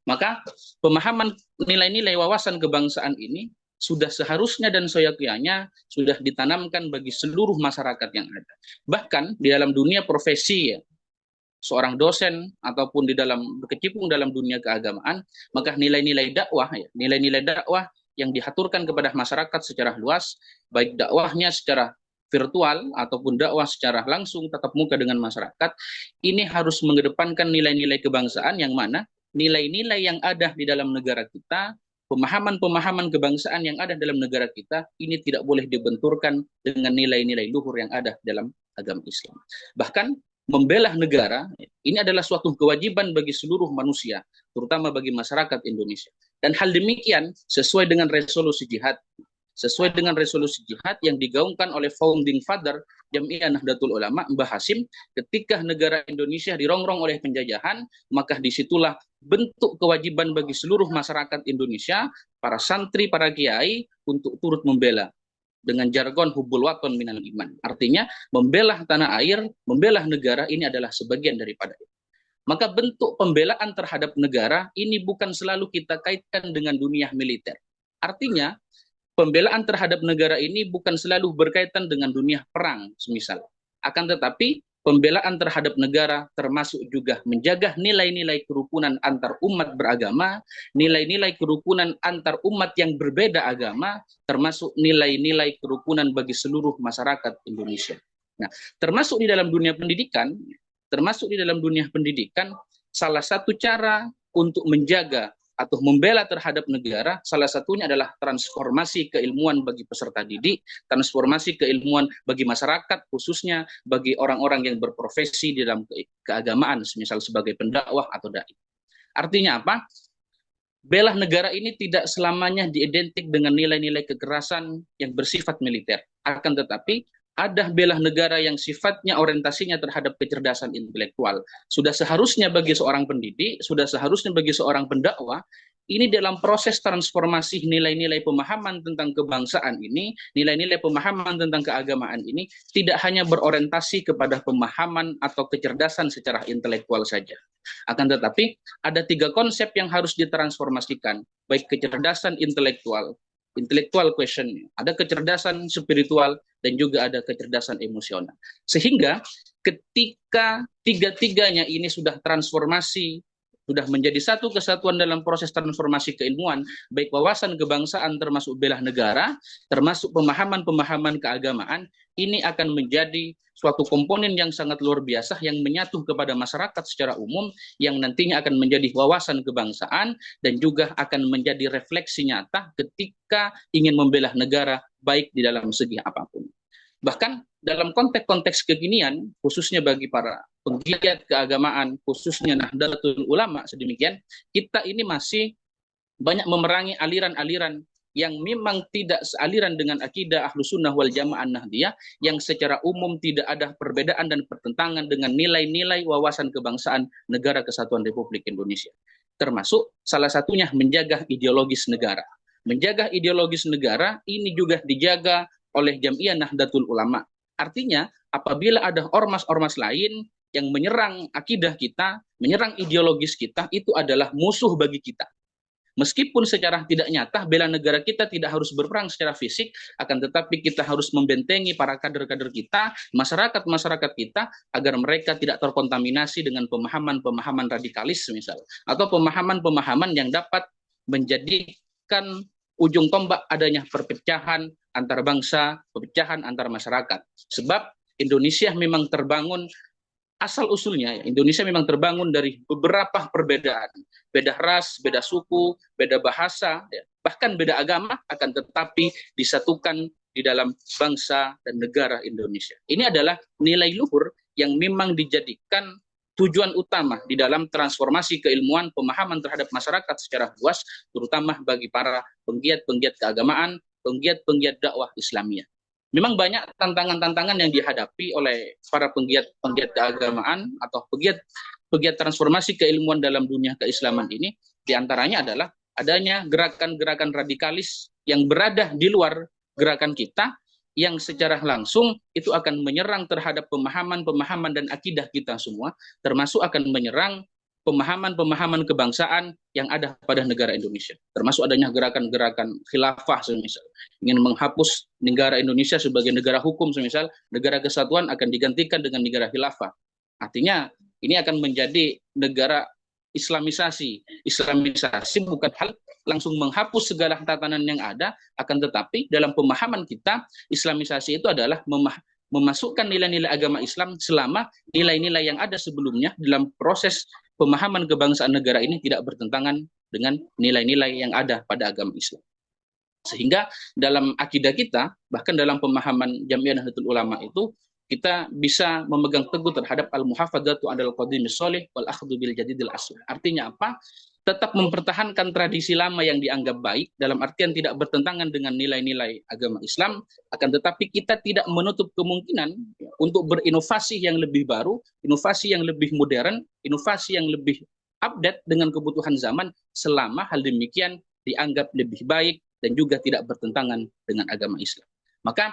Maka pemahaman nilai-nilai wawasan kebangsaan ini sudah seharusnya dan seyogyanya sudah ditanamkan bagi seluruh masyarakat yang ada. Bahkan di dalam dunia profesi, seorang dosen ataupun di dalam berkecimpung dalam dunia keagamaan, maka nilai-nilai dakwah, nilai-nilai dakwah yang diaturkan kepada masyarakat secara luas, baik dakwahnya secara virtual ataupun dakwah secara langsung tatap muka dengan masyarakat, ini harus mengedepankan nilai-nilai kebangsaan yang mana nilai-nilai yang ada di dalam negara kita, pemahaman-pemahaman kebangsaan yang ada dalam negara kita, ini tidak boleh dibenturkan dengan nilai-nilai luhur yang ada dalam agama Islam. Bahkan membela negara, ini adalah suatu kewajiban bagi seluruh manusia, terutama bagi masyarakat Indonesia. Dan hal demikian sesuai dengan resolusi jihad, sesuai dengan resolusi jihad yang digaungkan oleh founding father Jamiah Nahdlatul Ulama Mbah Hasim, ketika negara Indonesia dirongrong oleh penjajahan, maka disitulah bentuk kewajiban bagi seluruh masyarakat Indonesia, para santri, para kiai, untuk turut membela. Dengan jargon hubbul waton minal iman. Artinya, membela tanah air, membela negara, ini adalah sebagian daripada itu. Maka bentuk pembelaan terhadap negara, ini bukan selalu kita kaitkan dengan dunia militer. Artinya, pembelaan terhadap negara ini bukan selalu berkaitan dengan dunia perang, semisal. Akan tetapi, pembelaan terhadap negara termasuk juga menjaga nilai-nilai kerukunan antar umat beragama, nilai-nilai kerukunan antar umat yang berbeda agama, termasuk nilai-nilai kerukunan bagi seluruh masyarakat Indonesia. Nah, termasuk di dalam dunia pendidikan, salah satu cara untuk menjaga atau membela terhadap negara, salah satunya adalah transformasi keilmuan bagi peserta didik, transformasi keilmuan bagi masyarakat, khususnya bagi orang-orang yang berprofesi di dalam keagamaan, misal sebagai pendakwah atau dai. Artinya apa? Bela negara ini tidak selamanya diidentik dengan nilai-nilai kekerasan yang bersifat militer. Akan tetapi ada bela negara yang sifatnya orientasinya terhadap kecerdasan intelektual. Sudah seharusnya bagi seorang pendidik, sudah seharusnya bagi seorang pendakwah, ini dalam proses transformasi nilai-nilai pemahaman tentang kebangsaan ini, nilai-nilai pemahaman tentang keagamaan ini, tidak hanya berorientasi kepada pemahaman atau kecerdasan secara intelektual saja. Akan tetapi ada 3 konsep yang harus ditransformasikan, baik kecerdasan intelektual question, ada kecerdasan spiritual, dan juga ada kecerdasan emosional. Sehingga ketika tiga-tiganya ini sudah transformasi, sudah menjadi satu kesatuan dalam proses transformasi keilmuan, baik wawasan kebangsaan termasuk bela negara, termasuk pemahaman-pemahaman keagamaan, ini akan menjadi suatu komponen yang sangat luar biasa yang menyatu kepada masyarakat secara umum, yang nantinya akan menjadi wawasan kebangsaan dan juga akan menjadi refleksi nyata ketika ingin membela negara baik di dalam segi apapun. Bahkan dalam konteks-konteks kekinian, khususnya bagi para penggiat keagamaan, khususnya Nahdlatul Ulama sedemikian, kita ini masih banyak memerangi aliran-aliran yang memang tidak sealiran dengan akidah Ahlus Sunnah wal Jamaah Nahdiyah, yang secara umum tidak ada perbedaan dan pertentangan dengan nilai-nilai wawasan kebangsaan Negara Kesatuan Republik Indonesia. Termasuk salah satunya menjaga ideologis negara. Menjaga ideologis negara ini juga dijaga oleh Jamiah Nahdlatul Ulama. Artinya, apabila ada ormas-ormas lain yang menyerang akidah kita, menyerang ideologis kita, itu adalah musuh bagi kita. Meskipun secara tidak nyata bela negara kita tidak harus berperang secara fisik, akan tetapi kita harus membentengi para kader-kader kita, masyarakat-masyarakat kita, agar mereka tidak terkontaminasi dengan pemahaman-pemahaman radikalis misal, atau pemahaman-pemahaman yang dapat menjadikan ujung tombak adanya perpecahan antar bangsa, perpecahan antar masyarakat. Sebab Indonesia memang terbangun, asal-usulnya Indonesia memang terbangun dari beberapa perbedaan, beda ras, beda suku, beda bahasa, bahkan beda agama, akan tetapi disatukan di dalam bangsa dan negara Indonesia. Ini adalah nilai luhur yang memang dijadikan tujuan utama di dalam transformasi keilmuan pemahaman terhadap masyarakat secara luas, terutama bagi para penggiat-penggiat keagamaan, penggiat-penggiat dakwah Islamiyah. Memang banyak tantangan-tantangan yang dihadapi oleh para penggiat keagamaan atau pegiat transformasi keilmuan dalam dunia keislaman ini. Di antaranya adalah adanya gerakan-gerakan radikalis yang berada di luar gerakan kita, yang secara langsung itu akan menyerang terhadap pemahaman-pemahaman dan akidah kita semua, termasuk akan menyerang pemahaman-pemahaman kebangsaan yang ada pada negara Indonesia. Termasuk adanya gerakan-gerakan khilafah semisal, ingin menghapus negara Indonesia sebagai negara hukum semisal, negara kesatuan akan digantikan dengan negara khilafah. Artinya ini akan menjadi negara Islamisasi. Islamisasi bukan hal langsung menghapus segala tatanan yang ada, akan tetapi dalam pemahaman kita, Islamisasi itu adalah memasukkan nilai-nilai agama Islam selama nilai-nilai yang ada sebelumnya dalam proses pemahaman kebangsaan negara ini tidak bertentangan dengan nilai-nilai yang ada pada agama Islam. Sehingga dalam akidah kita, bahkan dalam pemahaman Jamiah Nahdlatul Ulama itu, kita bisa memegang teguh terhadap al-muhafadzatu 'alal qadimis sholih wal akhdhu bil jadidil asli. Artinya apa? Tetap mempertahankan tradisi lama yang dianggap baik, dalam artian tidak bertentangan dengan nilai-nilai agama Islam, akan tetapi kita tidak menutup kemungkinan untuk berinovasi yang lebih baru, inovasi yang lebih modern, inovasi yang lebih update dengan kebutuhan zaman, selama hal demikian dianggap lebih baik dan juga tidak bertentangan dengan agama Islam. Maka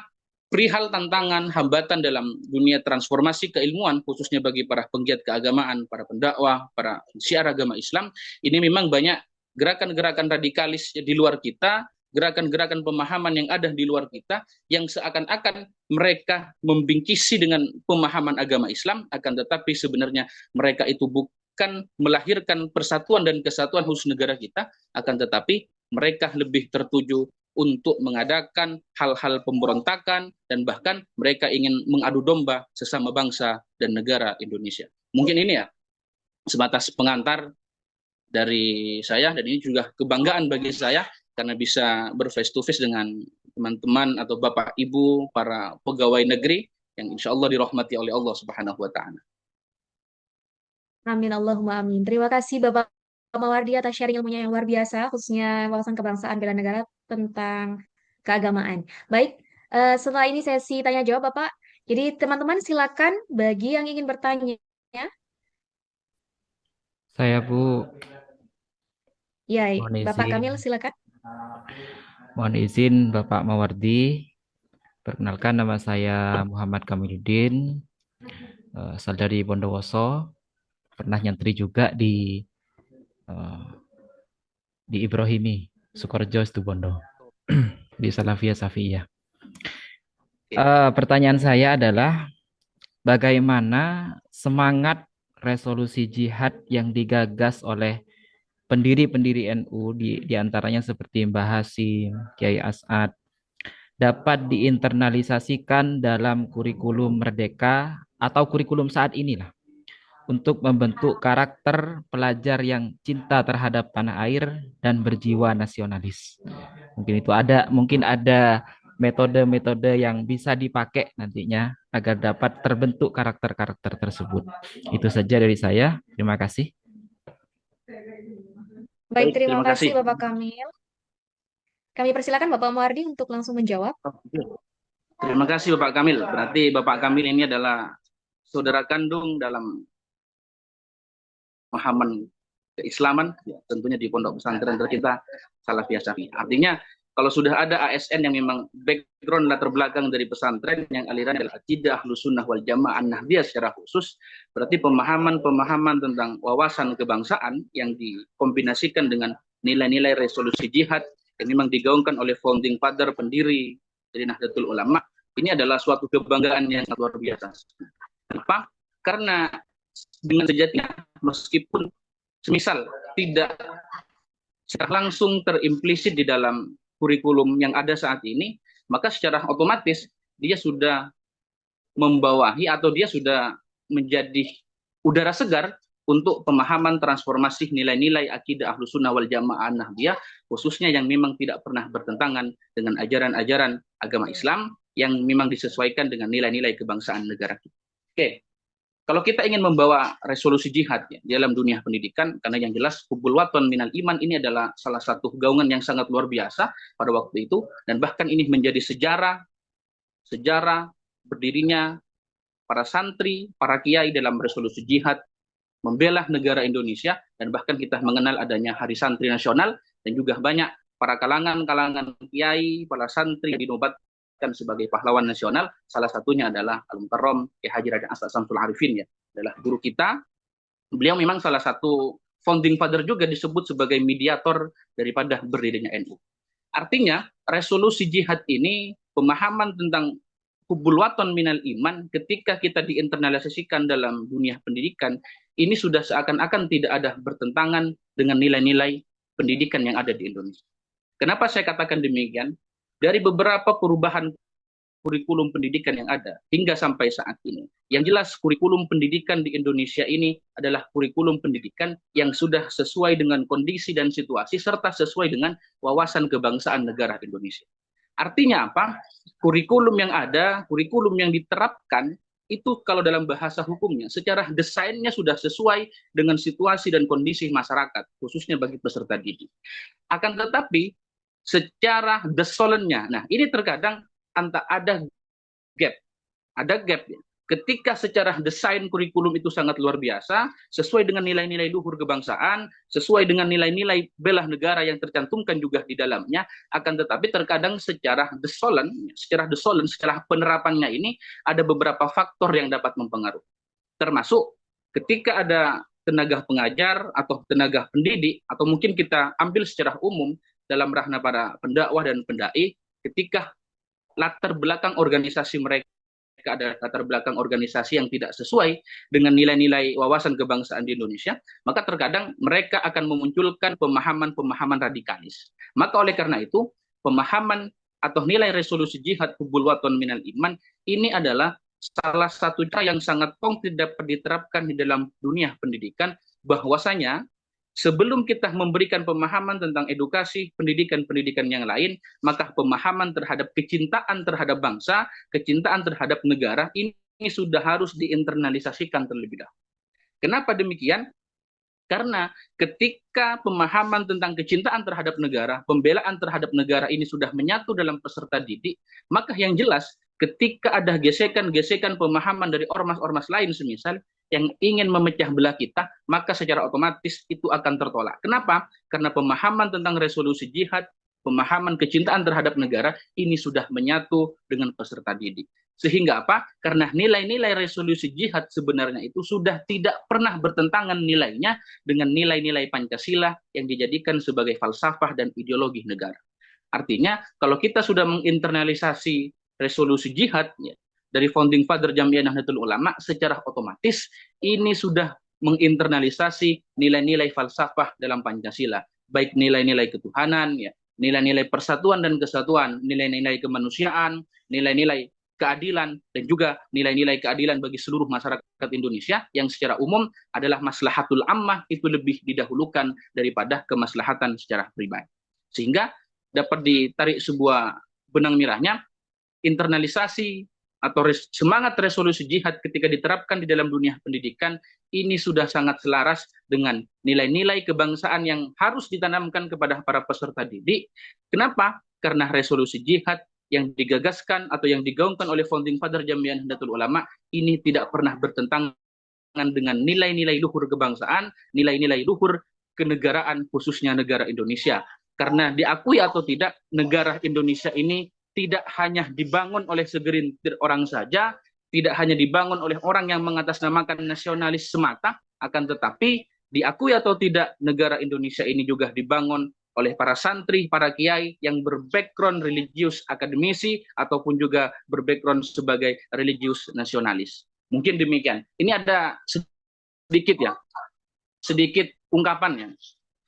perihal tantangan, hambatan dalam dunia transformasi keilmuan, khususnya bagi para penggiat keagamaan, para pendakwah, para syiar agama Islam, ini memang banyak gerakan-gerakan radikalis di luar kita, gerakan-gerakan pemahaman yang ada di luar kita, yang seakan-akan mereka membingkisi dengan pemahaman agama Islam, akan tetapi sebenarnya mereka itu bukan melahirkan persatuan dan kesatuan khusus negara kita, akan tetapi mereka lebih tertuju untuk mengadakan hal-hal pemberontakan, dan bahkan mereka ingin mengadu domba sesama bangsa dan negara Indonesia. Mungkin ini ya sebatas pengantar dari saya, dan ini juga kebanggaan bagi saya karena bisa berface to face dengan teman-teman atau bapak ibu para pegawai negeri yang insya Allah dirahmati oleh Allah Subhanahu wa Ta'ala. Amin Allahumma amin. Terima kasih Bapak Mawardi atas sharing ilmunya yang luar biasa, khususnya wawasan kebangsaan bela negara tentang keagamaan. Baik, setelah ini sesi tanya jawab Bapak. Jadi teman-teman silakan bagi yang ingin bertanya. Saya Bu, Ya, mohon Bapak izin. Kamil silakan. Mohon izin Bapak Mawardi. Perkenalkan, nama saya Muhammad Kamiluddin, asal dari Bondowoso. Pernah nyantri juga eh, di Ibrahimi, Sukorejo, Situbondo, di Salafiyah Safiyah. Pertanyaan saya adalah, bagaimana semangat resolusi jihad yang digagas oleh pendiri-pendiri NU di antaranya seperti Mbah Hasim, Kiai As'ad, dapat diinternalisasikan dalam kurikulum Merdeka atau kurikulum saat inilah untuk membentuk karakter pelajar yang cinta terhadap tanah air dan berjiwa nasionalis. Mungkin ada metode-metode yang bisa dipakai nantinya agar dapat terbentuk karakter-karakter tersebut. Itu saja dari saya. Terima kasih. Baik, terima terima kasih kasih. Bapak Kamil. Kami persilakan Bapak Mawardi untuk langsung menjawab. Terima kasih Bapak Kamil. Berarti Bapak Kamil ini adalah saudara kandung dalam pemahaman keislaman, ya, tentunya di pondok pesantren tercinta Salafiyah Syafi'iyah. Artinya kalau sudah ada ASN yang memang background latar belakang dari pesantren yang aliran adalah akidah Ahlus Sunnah wal Jamaah Nahdiyah secara khusus, berarti pemahaman tentang wawasan kebangsaan yang dikombinasikan dengan nilai-nilai resolusi jihad yang memang digaungkan oleh founding father pendiri dari Nahdlatul Ulama, ini adalah suatu kebanggaan yang luar biasa. Kenapa? Karena dengan sejatinya meskipun semisal tidak secara langsung terimplisit di dalam kurikulum yang ada saat ini, maka secara otomatis dia sudah membawahi atau dia sudah menjadi udara segar untuk pemahaman transformasi nilai-nilai akidah Ahlus Sunnah wal Jamaah Nahdiyah, khususnya yang memang tidak pernah bertentangan dengan ajaran-ajaran agama Islam yang memang disesuaikan dengan nilai-nilai kebangsaan negara kita. Oke. Kalau kita ingin membawa resolusi jihad ya, di dalam dunia pendidikan, karena yang jelas hubbul waton minal iman ini adalah salah satu gaungan yang sangat luar biasa pada waktu itu, dan bahkan ini menjadi sejarah berdirinya para santri, para kiai dalam resolusi jihad, membela negara Indonesia, dan bahkan kita mengenal adanya Hari Santri Nasional, dan juga banyak para kalangan kiai, para santri yang dinobatkan sebagai pahlawan nasional. Salah satunya adalah Al-Mukarram Kiai Haji Raden As'ad Syamsul Arifin, ya, adalah guru kita. Beliau memang salah satu founding father juga, disebut sebagai mediator daripada berdirinya NU. Artinya resolusi jihad ini, pemahaman tentang hubbul waton minal iman, ketika kita diinternalisasikan dalam dunia pendidikan, ini sudah seakan-akan tidak ada bertentangan dengan nilai-nilai pendidikan yang ada di Indonesia. Kenapa saya katakan demikian? Dari beberapa perubahan kurikulum pendidikan yang ada hingga sampai saat ini, yang jelas kurikulum pendidikan di Indonesia ini adalah kurikulum pendidikan yang sudah sesuai dengan kondisi dan situasi serta sesuai dengan wawasan kebangsaan negara Indonesia. Artinya apa? Kurikulum yang ada, kurikulum yang diterapkan itu kalau dalam bahasa hukumnya secara desainnya sudah sesuai dengan situasi dan kondisi masyarakat, khususnya bagi peserta didik. Akan tetapi secara desolennya, nah ini terkadang ada gap ya. Ketika secara desain kurikulum itu sangat luar biasa, sesuai dengan nilai-nilai luhur kebangsaan, sesuai dengan nilai-nilai bela negara yang tercantumkan juga di dalamnya, akan tetapi terkadang secara desolen, secara penerapannya ini ada beberapa faktor yang dapat mempengaruhi. Termasuk ketika ada tenaga pengajar atau tenaga pendidik, atau mungkin kita ambil secara umum dalam ranah para pendakwah dan pendai, ketika latar belakang organisasi mereka ada latar belakang organisasi yang tidak sesuai dengan nilai-nilai wawasan kebangsaan di Indonesia, maka terkadang mereka akan memunculkan pemahaman-pemahaman radikalis. Maka oleh karena itu, pemahaman atau nilai resolusi jihad hubbul waton minal iman ini adalah salah satu cara yang sangat konkret dapat diterapkan di dalam dunia pendidikan, bahwasanya sebelum kita memberikan pemahaman tentang edukasi, pendidikan-pendidikan yang lain, maka pemahaman terhadap kecintaan terhadap bangsa, kecintaan terhadap negara ini sudah harus diinternalisasikan terlebih dahulu. Kenapa demikian? Karena ketika pemahaman tentang kecintaan terhadap negara, pembelaan terhadap negara ini sudah menyatu dalam peserta didik, maka yang jelas ketika ada gesekan-gesekan pemahaman dari ormas-ormas lain semisal yang ingin memecah belah kita, maka secara otomatis itu akan tertolak. Kenapa? Karena pemahaman tentang resolusi jihad, pemahaman kecintaan terhadap negara ini sudah menyatu dengan peserta didik. Sehingga apa? Karena nilai-nilai resolusi jihad sebenarnya itu sudah tidak pernah bertentangan nilainya dengan nilai-nilai Pancasila yang dijadikan sebagai falsafah dan ideologi negara. Artinya, kalau kita sudah menginternalisasi resolusi jihad ya, dari founding father Jamiah Nahdlatul Ulama, secara otomatis ini sudah menginternalisasi nilai-nilai falsafah dalam Pancasila, baik nilai-nilai ketuhanan, ya, nilai-nilai persatuan dan kesatuan, nilai-nilai kemanusiaan, nilai-nilai keadilan, dan juga nilai-nilai keadilan bagi seluruh masyarakat Indonesia yang secara umum adalah maslahatul ammah, itu lebih didahulukan daripada kemaslahatan secara pribadi. Sehingga dapat ditarik sebuah benang merahnya, internalisasi atau semangat resolusi jihad ketika diterapkan di dalam dunia pendidikan ini sudah sangat selaras dengan nilai-nilai kebangsaan yang harus ditanamkan kepada para peserta didik. Kenapa? Karena resolusi jihad yang digagaskan atau yang digaungkan oleh founding father Jamiah Nahdlatul Ulama ini tidak pernah bertentangan dengan nilai-nilai luhur kebangsaan, nilai-nilai luhur kenegaraan khususnya negara Indonesia. Karena diakui atau tidak, negara Indonesia ini tidak hanya dibangun oleh segelintir orang saja, tidak hanya dibangun oleh orang yang mengatasnamakan nasionalis semata, akan tetapi diakui atau tidak, negara Indonesia ini juga dibangun oleh para santri, para kiai yang berbackground religius akademisi ataupun juga berbackground sebagai religius nasionalis. Mungkin demikian. Ini ada sedikit ungkapannya.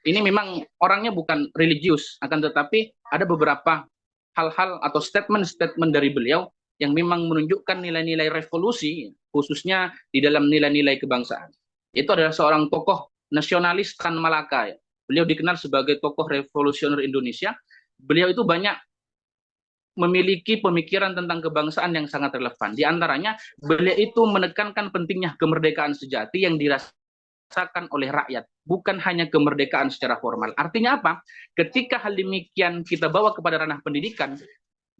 Ini memang orangnya bukan religius, akan tetapi ada beberapa hal-hal atau statement-statement dari beliau yang memang menunjukkan nilai-nilai revolusi, khususnya di dalam nilai-nilai kebangsaan. Itu adalah seorang tokoh nasionalis Tan Malaka. Beliau dikenal sebagai tokoh revolusioner Indonesia. Beliau itu banyak memiliki pemikiran tentang kebangsaan yang sangat relevan. Di antaranya, beliau itu menekankan pentingnya kemerdekaan sejati yang dirasakan oleh rakyat, bukan hanya kemerdekaan secara formal. Artinya apa? Ketika hal demikian kita bawa kepada ranah pendidikan,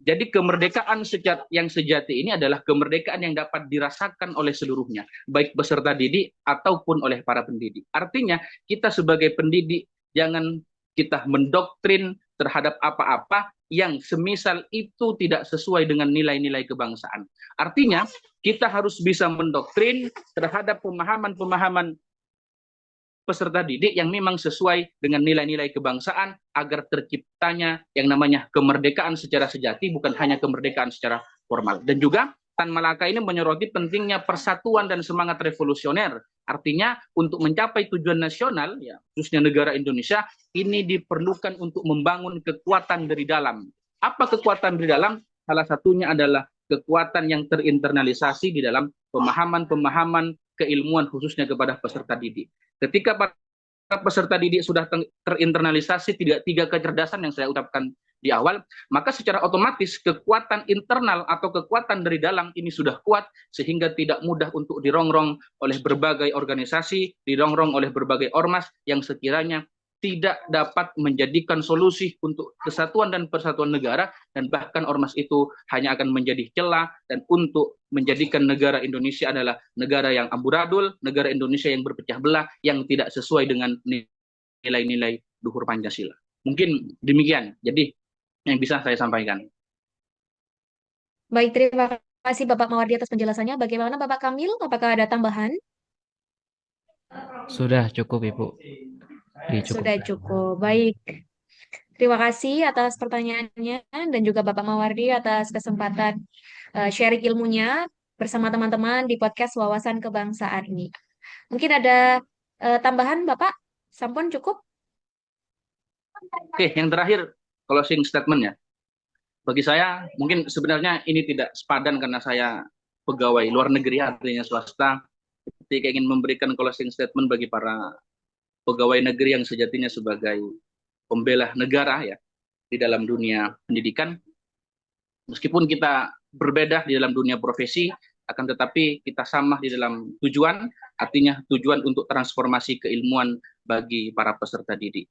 jadi kemerdekaan yang sejati ini adalah kemerdekaan yang dapat dirasakan oleh seluruhnya, baik peserta didik ataupun oleh para pendidik. Artinya, kita sebagai pendidik jangan kita mendoktrin terhadap apa-apa yang semisal itu tidak sesuai dengan nilai-nilai kebangsaan. Artinya, kita harus bisa mendoktrin terhadap pemahaman-pemahaman peserta didik yang memang sesuai dengan nilai-nilai kebangsaan agar terciptanya yang namanya kemerdekaan secara sejati, bukan hanya kemerdekaan secara formal. Dan juga Tan Malaka ini menyoroti pentingnya persatuan dan semangat revolusioner. Artinya untuk mencapai tujuan nasional, ya, khususnya negara Indonesia, ini diperlukan untuk membangun kekuatan dari dalam. Apa kekuatan dari dalam? Salah satunya adalah kekuatan yang terinternalisasi di dalam pemahaman-pemahaman keilmuan khususnya kepada peserta didik. Ketika para peserta didik sudah terinternalisasi tiga kecerdasan yang saya ucapkan di awal, maka secara otomatis kekuatan internal atau kekuatan dari dalam ini sudah kuat sehingga tidak mudah untuk dirongrong oleh berbagai organisasi, dirongrong oleh berbagai ormas yang sekiranya tidak dapat menjadikan solusi untuk kesatuan dan persatuan negara, dan bahkan ormas itu hanya akan menjadi celah dan untuk menjadikan negara Indonesia adalah negara yang amburadul, negara Indonesia yang berpecah belah, yang tidak sesuai dengan nilai-nilai luhur Pancasila. Mungkin demikian, jadi yang bisa saya sampaikan. Baik, terima kasih Bapak Mawardi atas penjelasannya. Bagaimana Bapak Kamil? Apakah ada tambahan? Sudah cukup, Ibu. Sudah cukup. Baik. Terima kasih atas pertanyaannya dan juga Bapak Mawardi atas kesempatan sharing ilmunya bersama teman-teman di podcast Wawasan Kebangsaan ini. Mungkin ada tambahan Bapak? Sampun cukup? Oke, yang terakhir closing statement ya. Bagi saya mungkin sebenarnya ini tidak sepadan karena saya pegawai luar negeri, artinya swasta. Ketika ingin memberikan closing statement bagi para pegawai negeri yang sejatinya sebagai pembela negara ya di dalam dunia pendidikan. Meskipun kita berbeda di dalam dunia profesi, akan tetapi kita sama di dalam tujuan, artinya tujuan untuk transformasi keilmuan bagi para peserta didik.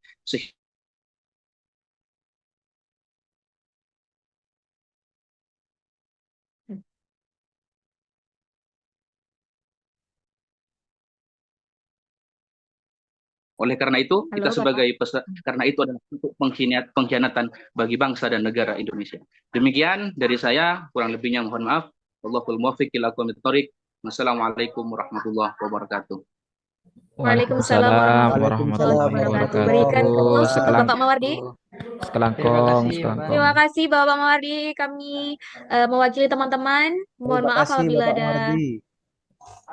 Oleh karena itu, kita Halo, sebagai Bapak. karena itu adalah bentuk pengkhianatan bagi bangsa dan negara Indonesia. Demikian dari saya, kurang lebihnya mohon maaf. Wallahul muwaffiq ila aqwamit thoriq. Wassalamualaikum warahmatullahi wabarakatuh. Waalaikumsalam Waalaikumsalam warahmatullahi warahmatullahi wabarakatuh. wabarakatuh. Berikan close untuk Sekelang, Bapak Mawardi. sekelangkong, Terima sekelangkong. kasih Bapak Mawardi. Kami mewakili teman-teman. Mohon Terima maaf kasih apabila Bapak ada Mardi.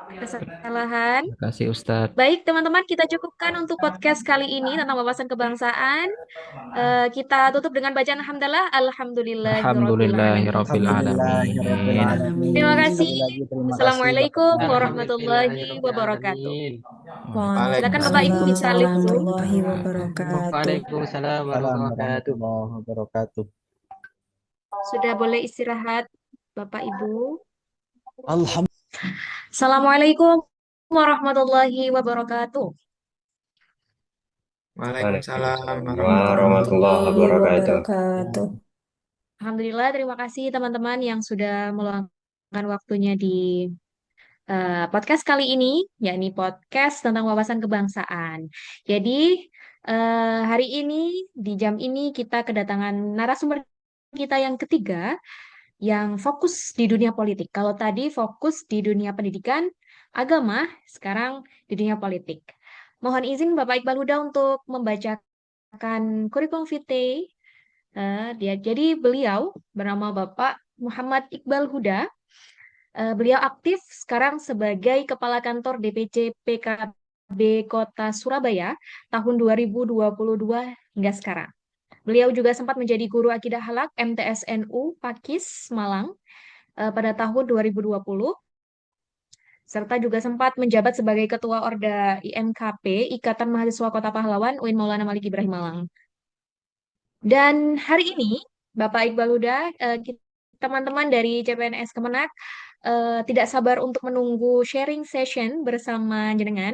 kesalahan. Terima kasih Ustadz. Baik, teman-teman, kita cukupkan untuk podcast kali ini tentang wawasan kebangsaan. Kita tutup dengan bacaan hamdalah. Alhamdulillahirabbil alamin. Alhamdulillahirabbil Alhamdulillahirabbil alamin. alamin. Terima kasih. Sekali lagi terima kasih Bapak Assalamualaikum Mardi. warahmatullahi wabarakatuh. Silakan Bapak Ibu Waalaikumsalam bisa live Zoom. warahmatullahi wabarakatuh. Waalaikumsalam warahmatullahi wabarakatuh. Warahmatullahi wabarakatuh. Sudah boleh istirahat, Bapak Ibu. Alhamdulillah. Assalamualaikum warahmatullahi wabarakatuh. Waalaikumsalam Warahmatullahi wabarakatuh. Alhamdulillah, terima kasih teman-teman yang sudah meluangkan waktunya di podcast kali ini, yakni podcast tentang wawasan kebangsaan. Jadi, hari ini, di jam ini, kita kedatangan narasumber kita yang ketiga, yang fokus di dunia politik. Kalau tadi fokus di dunia pendidikan, agama, sekarang di dunia politik. Mohon izin Bapak Iqbal Huda untuk membacakan kurikulum vitae. Jadi beliau bernama Bapak Muhammad Iqbal Huda. Beliau aktif sekarang sebagai Kepala Kantor DPC PKB Kota Surabaya tahun 2022 hingga sekarang. Beliau juga sempat menjadi guru akidah halak MTSNU Pakis Malang pada tahun 2020, serta juga sempat menjabat sebagai Ketua Orda IMKP Ikatan Mahasiswa Kota Pahlawan UIN Maulana Malik Ibrahim Malang. Dan hari ini Bapak Iqbal Huda, teman-teman dari CPNS Kemenak tidak sabar untuk menunggu sharing session bersama jenengan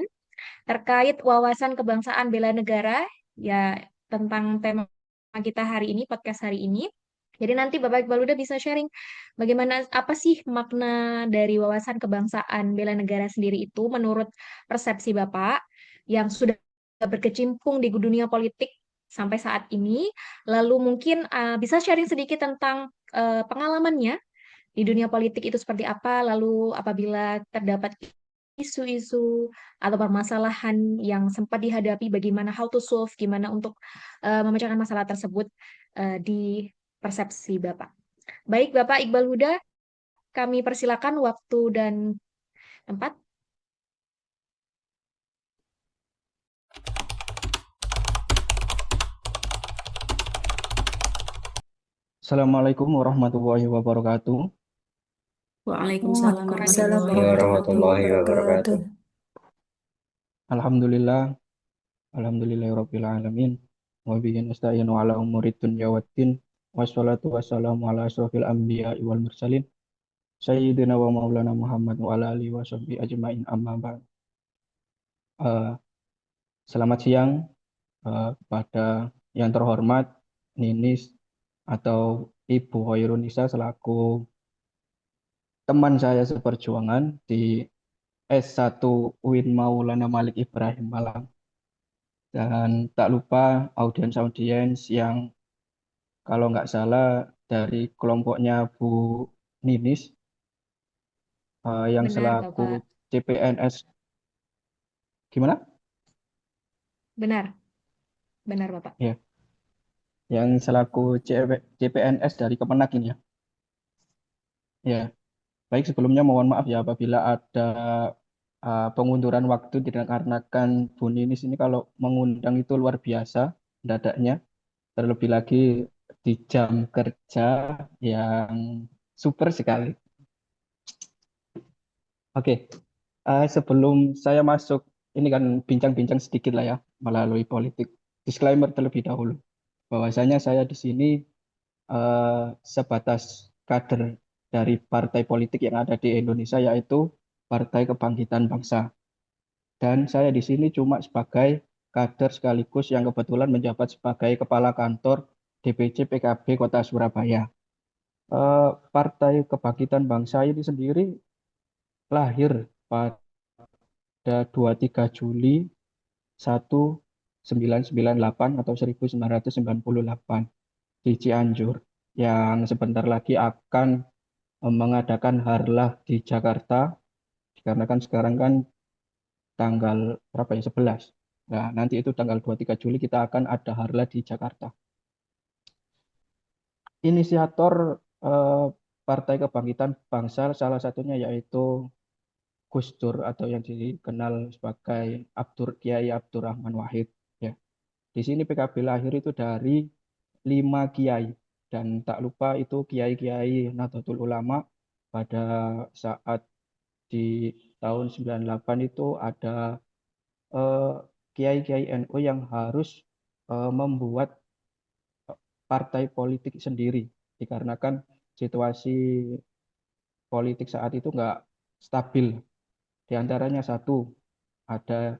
terkait wawasan kebangsaan bela negara, ya tentang tema kita hari ini, podcast hari ini. Jadi nanti Bapak Iqbal Huda bisa sharing bagaimana, apa sih makna dari wawasan kebangsaan bela negara sendiri itu menurut persepsi Bapak yang sudah berkecimpung di dunia politik sampai saat ini. Lalu mungkin bisa sharing sedikit tentang pengalamannya di dunia politik itu seperti apa, lalu apabila terdapat isu-isu atau permasalahan yang sempat dihadapi, bagaimana how to solve, gimana untuk memecahkan masalah tersebut di persepsi Bapak. Baik, Bapak Iqbal Huda, kami persilakan waktu dan tempat. Assalamualaikum warahmatullahi wabarakatuh. Waalaikumsalam warahmatullahi wabarakatuh. Alhamdulillah, alhamdulillahirabbil alamin. Wa bihi nasta'inu ala umuri dunya waddin. Wassalatu wassalamu ala asrofil anbiya wal mursalin. Sayyidina wa maulana Muhammad wa ala alihi wa sahbihi ajma'in amma ba'd. Selamat siang kepada yang terhormat Ninis atau Ibu Hoirunisa selaku teman saya seperjuangan di S1 UIN Maulana Malik Ibrahim Malang. Dan tak lupa audiens-audiens yang kalau nggak salah dari kelompoknya Bu Ninis yang Benar, selaku Bapak. CPNS. Gimana? Benar, benar Bapak. Ya, yang selaku CPNS dari Kemenak ini ya. Ya, baik sebelumnya mohon maaf ya apabila ada pengunduran waktu dikarenakan Bu Ninis ini kalau mengundang itu luar biasa dadaknya, terlebih lagi di jam kerja yang super sekali. Oke, sebelum saya masuk ini kan bincang-bincang sedikit lah ya melalui politik. Disclaimer terlebih dahulu bahwasanya saya di sini sebatas kader dari partai politik yang ada di Indonesia yaitu Partai Kebangkitan Bangsa. Dan saya di sini cuma sebagai kader sekaligus yang kebetulan menjabat sebagai Kepala Kantor DPC PKB Kota Surabaya. Partai Kebangkitan Bangsa ini sendiri lahir pada 23 Juli 1998 atau 1998 di Cianjur yang sebentar lagi akan mengadakan harlah di Jakarta karena kan sekarang kan tanggal berapa ya 11. Nah, nanti itu tanggal 23 Juli kita akan ada harlah di Jakarta. Inisiator eh, Partai Kebangkitan Bangsa salah satunya yaitu Gus Dur atau yang dikenal sebagai Kiai Abdurrahman Wahid ya. Di sini PKB lahir itu dari 5 kiai dan tak lupa itu kiai-kiai Nahdlatul Ulama pada saat di tahun 98 itu ada eh, kiai-kiai NU yang harus membuat partai politik sendiri dikarenakan situasi politik saat itu nggak stabil. Di antaranya satu ada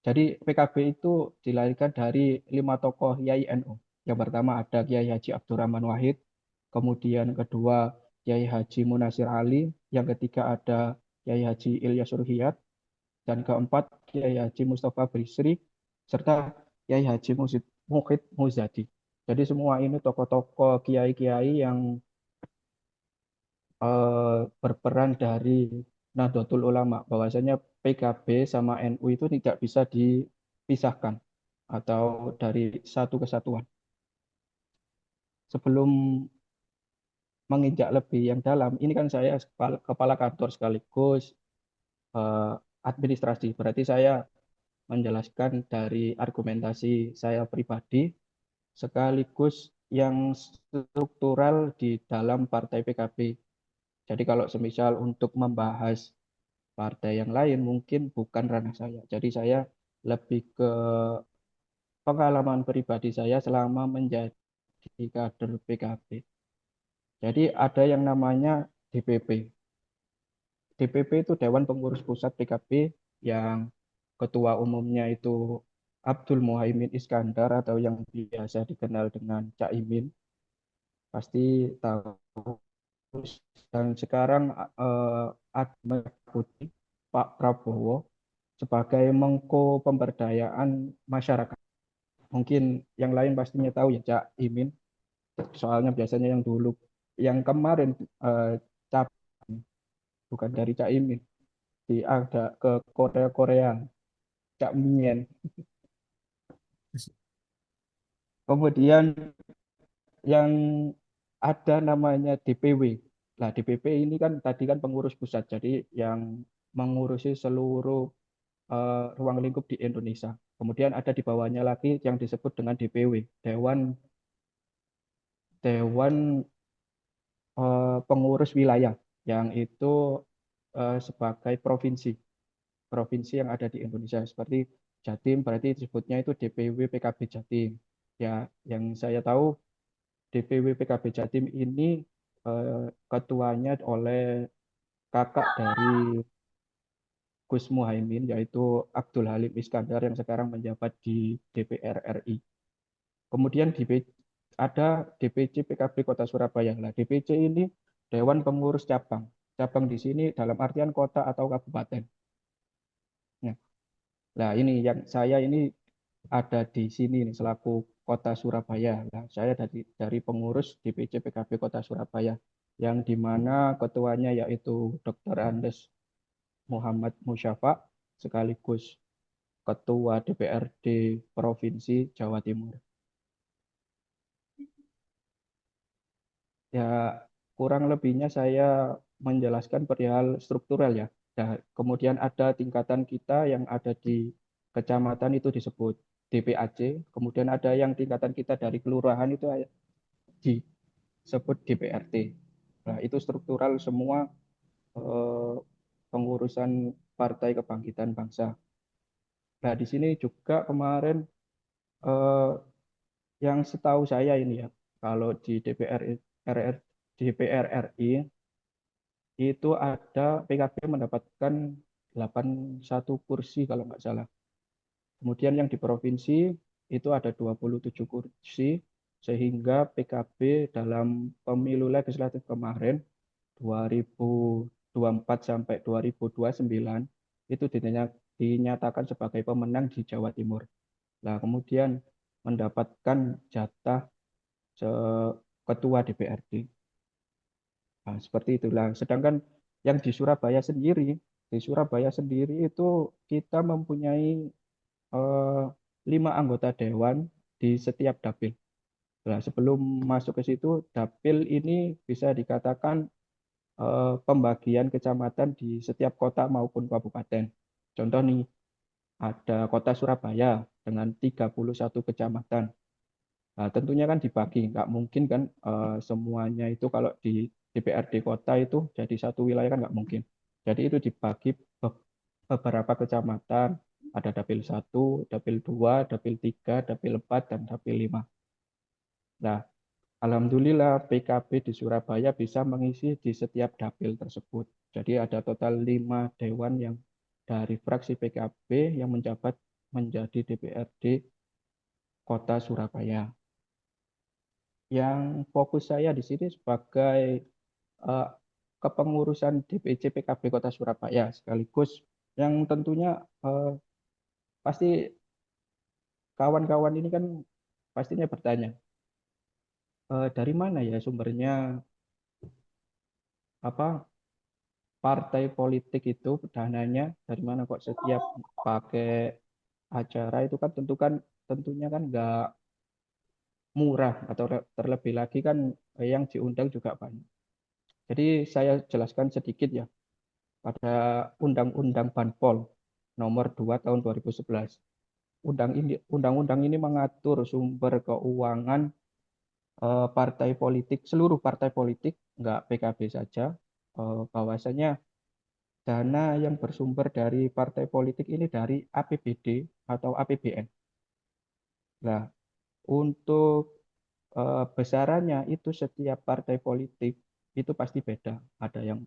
jadi PKB itu dilahirkan dari 5 tokoh Kiai NU. Yang pertama ada Kiai Haji Abdurrahman Wahid, kemudian kedua Kiai Haji Munasir Ali, yang ketiga ada Kiai Haji Ilyas Ruhiyat, dan keempat Kiai Haji Mustafa Bisri, serta Kiai Haji Muhid Muzadi. Jadi semua ini tokoh-tokoh kiai-kiai yang berperan dari Nahdlatul Ulama, bahwasanya PKB sama NU itu tidak bisa dipisahkan atau dari satu kesatuan. Sebelum menginjak lebih yang dalam, ini kan saya kepala kantor sekaligus eh, administrasi. Berarti saya menjelaskan dari argumentasi saya pribadi sekaligus yang struktural di dalam partai PKB. Jadi kalau semisal untuk membahas partai yang lain mungkin bukan ranah saya. Jadi saya lebih ke pengalaman pribadi saya selama menjadi kader PKB. Jadi ada yang namanya DPP. DPP itu Dewan Pengurus Pusat PKB yang ketua umumnya itu Abdul Muhaimin Iskandar atau yang biasa dikenal dengan Cak Imin. Pasti tahu. Dan sekarang ada mengikuti Pak Prabowo sebagai Menko Pemberdayaan Masyarakat. Mungkin yang lain pastinya tahu ya Cak Imin. Soalnya biasanya yang dulu, yang kemarin Cap bukan dari Cak Imin, ada ke Korea Cak Mien. Kemudian yang ada namanya DPW. Nah, DPP ini kan tadi kan pengurus pusat, jadi yang mengurusi seluruh ruang lingkup di Indonesia. Kemudian ada di bawahnya lagi yang disebut dengan DPW, Dewan Pengurus Wilayah, yang itu sebagai provinsi yang ada di Indonesia. Seperti Jatim, berarti disebutnya itu DPW PKB Jatim. Ya, yang saya tahu DPW PKB Jatim ini ketuanya oleh kakak dari Gus Muhaimin, yaitu Abdul Halim Iskandar yang sekarang menjabat di DPR RI. Kemudian ada DPC PKB Kota Surabaya. Nah, DPC ini Dewan Pengurus Cabang. Cabang di sini dalam artian kota atau kabupaten. Nah, nah ini yang saya ini ada di sini nih, selaku Kota Surabaya. Nah, saya dari pengurus DPC PKB Kota Surabaya yang di mana ketuanya yaitu Dr. Andes Muhammad Musyafa sekaligus Ketua DPRD Provinsi Jawa Timur. Ya, kurang lebihnya saya menjelaskan perihal struktural ya. Nah, kemudian ada tingkatan kita yang ada di kecamatan itu disebut DPAC, kemudian ada yang tingkatan kita dari kelurahan itu disebut DPRT. Nah, itu struktural semua pengurusan Partai Kebangkitan Bangsa. Nah, di sini juga kemarin eh, yang setahu saya ini ya, kalau di RR, DPR RI itu ada PKB mendapatkan 81 kursi kalau nggak salah. Kemudian yang di provinsi itu ada 27 kursi, sehingga PKB dalam pemilu legislatif kemarin 2024 sampai 2029 itu dinyatakan sebagai pemenang di Jawa Timur. Nah, kemudian mendapatkan jatah ketua DPRD. Nah, seperti itulah. Sedangkan yang di Surabaya sendiri itu kita mempunyai eh, 5 anggota dewan di setiap dapil. Nah, sebelum masuk ke situ, dapil ini bisa dikatakan pembagian kecamatan di setiap kota maupun kabupaten. Contoh nih, ada kota Surabaya dengan 31 kecamatan. Nah, tentunya kan dibagi, nggak mungkin kan semuanya itu kalau di DPRD kota itu jadi satu wilayah kan nggak mungkin. Jadi itu dibagi beberapa kecamatan, ada dapil 1, dapil 2, dapil 3, dapil 4, dan dapil 5. Nah, alhamdulillah PKB di Surabaya bisa mengisi di setiap dapil tersebut. Jadi ada total 5 dewan yang dari fraksi PKB yang menjabat menjadi DPRD Kota Surabaya. Yang fokus saya di sini sebagai eh, kepengurusan DPC PKB Kota Surabaya sekaligus yang tentunya pasti kawan-kawan ini kan pastinya bertanya, dari mana ya sumbernya apa partai politik itu dananya dari mana kok setiap pakai acara itu kan tentunya kan nggak murah atau terlebih lagi kan yang diundang juga banyak. Jadi saya jelaskan sedikit ya pada Undang-Undang Banpol nomor 2 tahun 2011. Undang-undang ini mengatur sumber keuangan partai politik, seluruh partai politik, nggak PKB saja, bahwasanya dana yang bersumber dari partai politik ini dari APBD atau APBN. Nah, untuk besarannya itu setiap partai politik itu pasti beda. Ada yang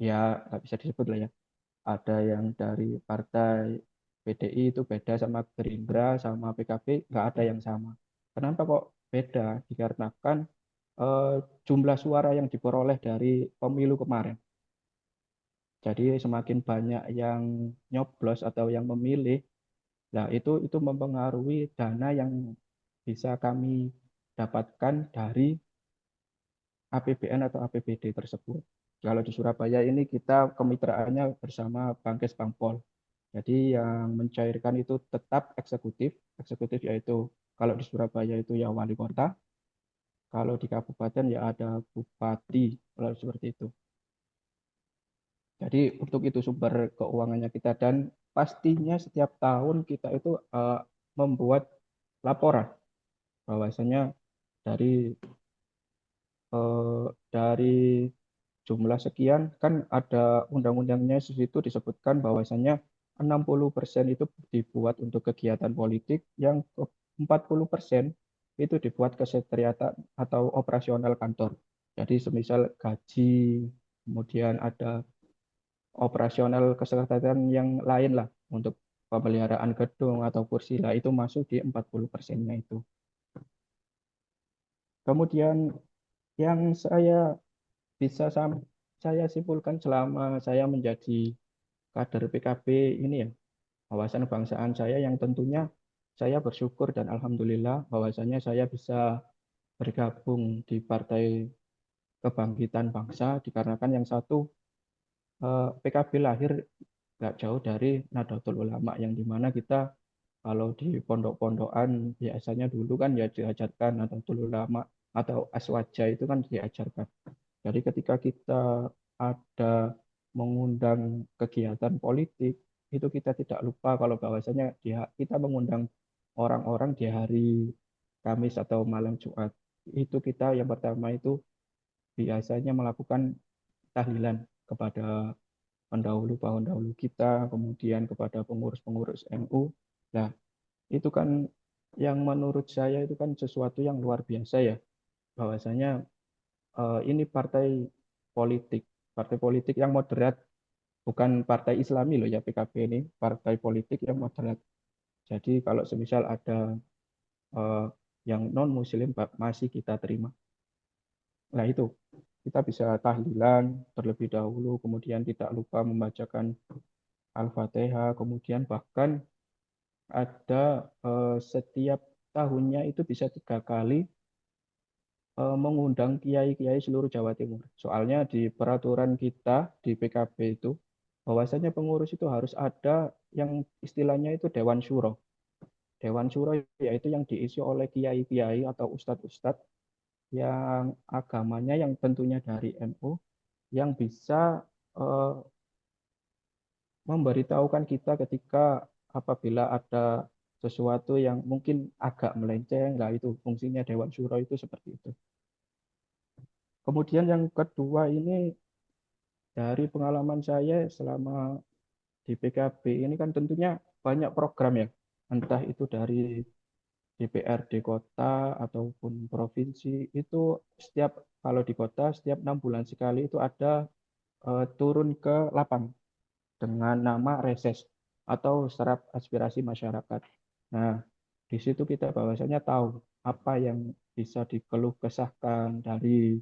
ya nggak bisa disebut lah ya. Ada yang dari partai PDI itu beda sama Gerindra sama PKB nggak ada yang sama. Kenapa kok beda? Dikarenakan eh, jumlah suara yang diperoleh dari pemilu kemarin. Jadi semakin banyak yang nyoblos atau yang memilih, nah itu mempengaruhi dana yang bisa kami dapatkan dari APBN atau APBD tersebut. Kalau di Surabaya ini kita kemitraannya bersama Bankes Bangpol. Jadi yang mencairkan itu tetap eksekutif, eksekutif yaitu kalau di Surabaya itu ya wali kota, kalau di kabupaten ya ada bupati, kalau seperti itu. Jadi untuk itu sumber keuangannya kita dan pastinya setiap tahun kita itu membuat laporan bahwasanya dari dari jumlah sekian kan ada undang-undangnya di situ disebutkan bahwasanya 60% itu dibuat untuk kegiatan politik, yang 40% itu dibuat kesehariatan atau operasional kantor. Jadi semisal gaji, kemudian ada operasional kesehatan yang lain lah untuk pemeliharaan gedung atau kursi lah itu masuk di 40%-nya itu. Kemudian yang saya simpulkan selama saya menjadi kader PKB ini ya, wawasan kebangsaan saya yang tentunya saya bersyukur dan alhamdulillah bahwasanya saya bisa bergabung di Partai Kebangkitan Bangsa dikarenakan yang satu PKB lahir nggak jauh dari Nahdlatul Ulama yang dimana kita kalau di pondok-pondokan biasanya dulu kan ya diajarkan Nahdlatul Ulama atau Aswaja itu kan diajarkan. Jadi ketika kita ada mengundang kegiatan politik, itu kita tidak lupa kalau bahwasanya kita mengundang orang-orang di hari Kamis atau malam Jumat. Itu kita yang pertama itu biasanya melakukan tahlilan kepada pendahulu kita, kemudian kepada pengurus-pengurus NU. Nah, itu kan yang menurut saya itu kan sesuatu yang luar biasa ya, bahwasanya ini partai politik yang moderat, bukan partai Islami loh ya PKB ini, partai politik yang moderat. Jadi kalau semisal ada eh, yang non Muslim masih kita terima. Nah itu kita bisa tahlilan terlebih dahulu, kemudian tidak lupa membacakan Al-Fatihah, kemudian bahkan ada setiap tahunnya itu bisa 3 kali mengundang kiai-kiai seluruh Jawa Timur. Soalnya di peraturan kita di PKB itu bahwasanya pengurus itu harus ada yang istilahnya itu Dewan Syuro. Dewan Syuro yaitu yang diisi oleh kiai-kiai atau ustadz-ustadz yang agamanya yang tentunya dari NU yang bisa eh, memberitahukan kita ketika apabila ada sesuatu yang mungkin agak melenceng, lah itu fungsinya Dewan Syuro itu seperti itu. Kemudian yang kedua ini dari pengalaman saya selama di PKB ini kan tentunya banyak program ya, entah itu dari DPRD kota ataupun provinsi itu setiap kalau di kota setiap 6 bulan sekali itu ada turun ke lapang dengan nama reses atau serap aspirasi masyarakat. Nah, di situ kita bahwasanya tahu apa yang bisa dikeluh kesahkan dari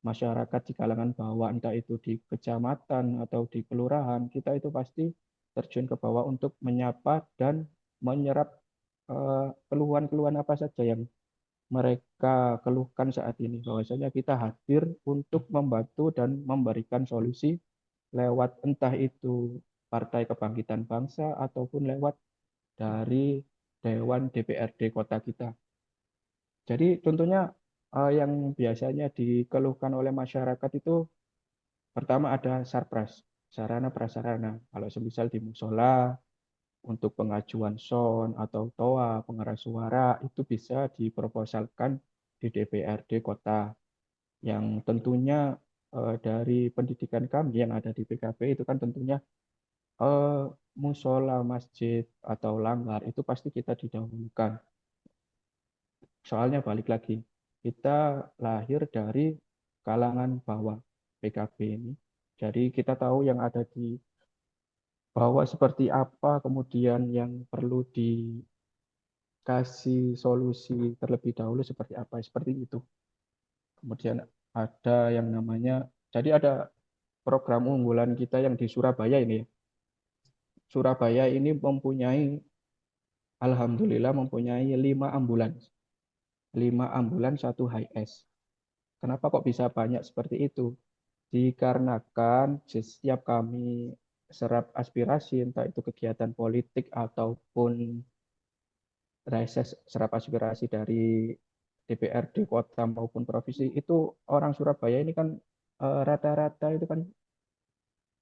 masyarakat di kalangan bawah, entah itu di kecamatan atau di kelurahan, kita itu pasti terjun ke bawah untuk menyapa dan menyerap keluhan-keluhan apa saja yang mereka keluhkan saat ini. Bahwasanya kita hadir untuk membantu dan memberikan solusi lewat entah itu Partai Kebangkitan Bangsa ataupun lewat dari Dewan DPRD kota kita. Jadi tentunya yang biasanya dikeluhkan oleh masyarakat itu pertama ada sarpras, sarana prasarana. Kalau semisal di musola untuk pengajuan SON atau TOA, pengeras suara itu bisa diproposalkan di DPRD kota. Yang tentunya dari pendidikan kami yang ada di PKB itu kan tentunya eh, musola, masjid atau langgar itu pasti kita didahulukan. Soalnya balik lagi, kita lahir dari kalangan bawah PKB ini. Jadi kita tahu yang ada di bawah seperti apa, kemudian yang perlu dikasih solusi terlebih dahulu seperti apa, seperti itu. Kemudian ada yang namanya, jadi ada program unggulan kita yang di Surabaya ini ya. Surabaya ini alhamdulillah mempunyai 5 ambulans. 5 ambulans, 1 HiS. Kenapa kok bisa banyak seperti itu? Dikarenakan setiap kami serap aspirasi, entah itu kegiatan politik ataupun reses serap aspirasi dari DPRD kota maupun provinsi, itu orang Surabaya ini kan rata-rata itu kan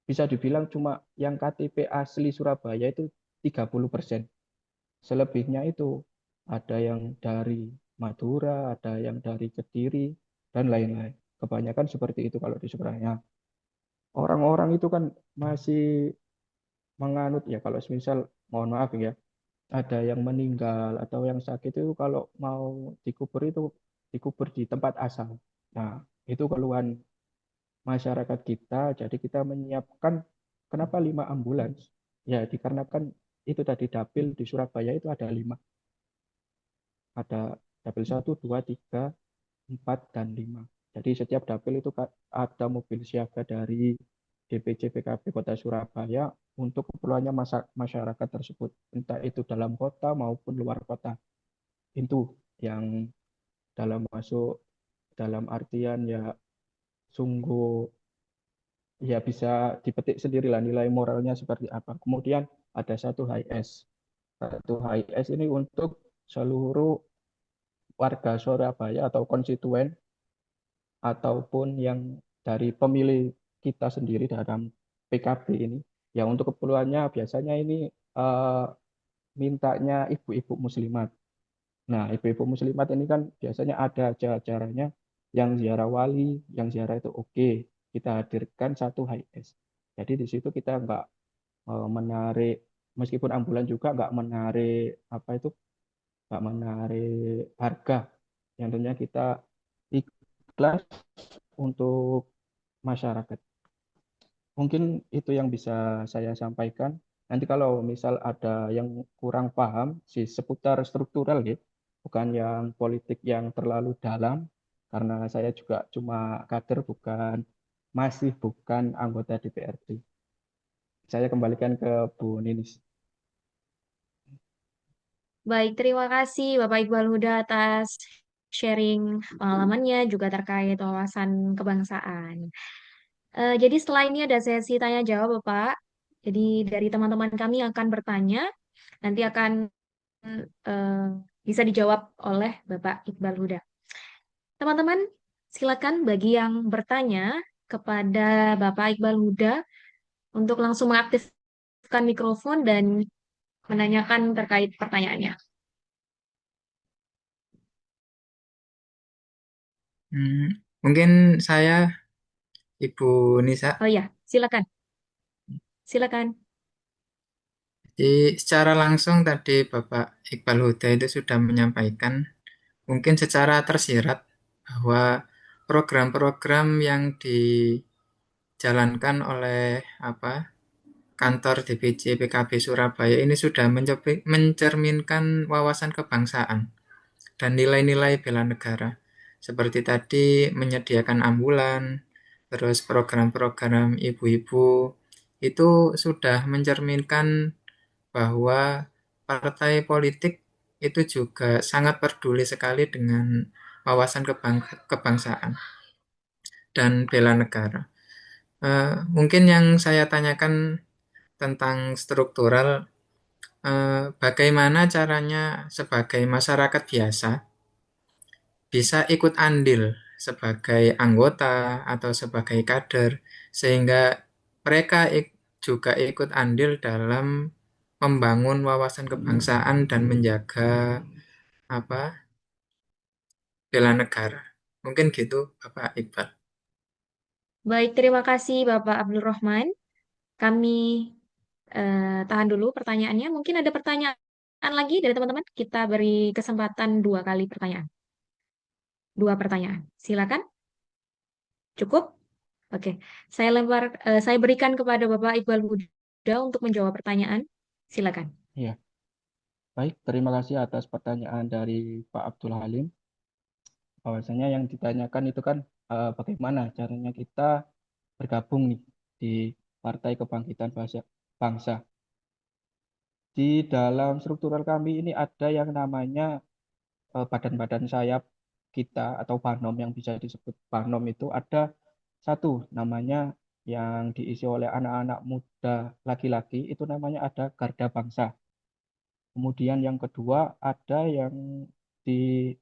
bisa dibilang cuma yang KTP asli Surabaya itu 30%. Selebihnya itu ada yang dari Madura, ada yang dari Kediri, dan lain-lain. Kebanyakan seperti itu kalau di Surabaya. Orang-orang itu kan masih menganut ya kalau misal mohon maaf ya ada yang meninggal atau yang sakit itu kalau mau dikubur itu dikubur di tempat asal. Nah, itu keluhan masyarakat kita. Jadi kita menyiapkan kenapa 5 ambulans? Ya dikarenakan itu tadi dapil di Surabaya itu ada 5. Ada dapil 1, 2, 3, 4, dan 5. Jadi setiap dapil itu ada mobil siaga dari DPC PKB Kota Surabaya untuk keperluannya masyarakat tersebut, entah itu dalam kota maupun luar kota. Itu yang dalam artian ya sungguh ya bisa dipetik sendiri lah nilai moralnya seperti apa. Kemudian ada 1 HiS. 1 HiS ini untuk seluruh warga Surabaya atau konstituen ataupun yang dari pemilih kita sendiri dalam PKB ini. Ya untuk keperluannya biasanya ini eh, mintanya ibu-ibu muslimat. Nah, ibu-ibu muslimat ini kan biasanya ada acaranya yang ziarah wali, yang ziarah itu oke, kita hadirkan 1 HiS. Jadi di situ kita nggak menarik, meskipun ambulan juga nggak menarik apa itu, nggak menarik harga. Yang tentunya kita ikhlas untuk masyarakat. Mungkin itu yang bisa saya sampaikan. Nanti kalau misal ada yang kurang paham sih seputar struktural gitu, bukan yang politik yang terlalu dalam, karena saya juga cuma kader, masih bukan anggota DPRD. Saya kembalikan ke Bu Ninis. Baik, terima kasih Bapak Iqbal Huda atas sharing pengalamannya juga terkait wawasan kebangsaan. Jadi setelah ini ada sesi tanya jawab Bapak. Jadi dari teman-teman kami akan bertanya, nanti akan eh, bisa dijawab oleh Bapak Iqbal Huda. Teman-teman, silakan bagi yang bertanya kepada Bapak Iqbal Huda untuk langsung mengaktifkan mikrofon dan menanyakan terkait pertanyaannya. Mungkin saya Ibu Nisa. Oh ya, silakan. Silakan. Jadi secara langsung tadi Bapak Iqbal Huda itu sudah menyampaikan, mungkin secara tersirat bahwa program-program yang dijalankan oleh kantor DPC PKB Surabaya ini sudah mencerminkan wawasan kebangsaan dan nilai-nilai bela negara. Seperti tadi menyediakan ambulan, terus program-program ibu-ibu, itu sudah mencerminkan bahwa partai politik itu juga sangat peduli sekali dengan wawasan kebangsaan dan bela negara. Mungkin yang saya tanyakan tentang struktural, bagaimana caranya sebagai masyarakat biasa bisa ikut andil sebagai anggota atau sebagai kader sehingga mereka juga ikut andil dalam membangun wawasan kebangsaan dan menjaga apa bela negara. Mungkin gitu, Bapak Iqbal. Baik, terima kasih Bapak Abdul Rahman. Kami tahan dulu pertanyaannya. Mungkin ada pertanyaan lagi dari teman-teman. Kita beri kesempatan 2 kali pertanyaan. 2 pertanyaan. Silakan. Cukup? Oke. Saya berikan kepada Bapak Iqbal Huda untuk menjawab pertanyaan. Silakan. Ya, baik. Terima kasih atas pertanyaan dari Pak Abdul Halim. Bahwasanya yang ditanyakan itu kan bagaimana caranya kita bergabung nih di Partai Kebangkitan Bangsa. Di dalam struktural kami ini ada yang namanya badan-badan sayap kita atau Banom, yang bisa disebut Banom itu ada satu namanya yang diisi oleh anak-anak muda laki-laki, itu namanya ada Garda Bangsa. Kemudian yang kedua ada yang di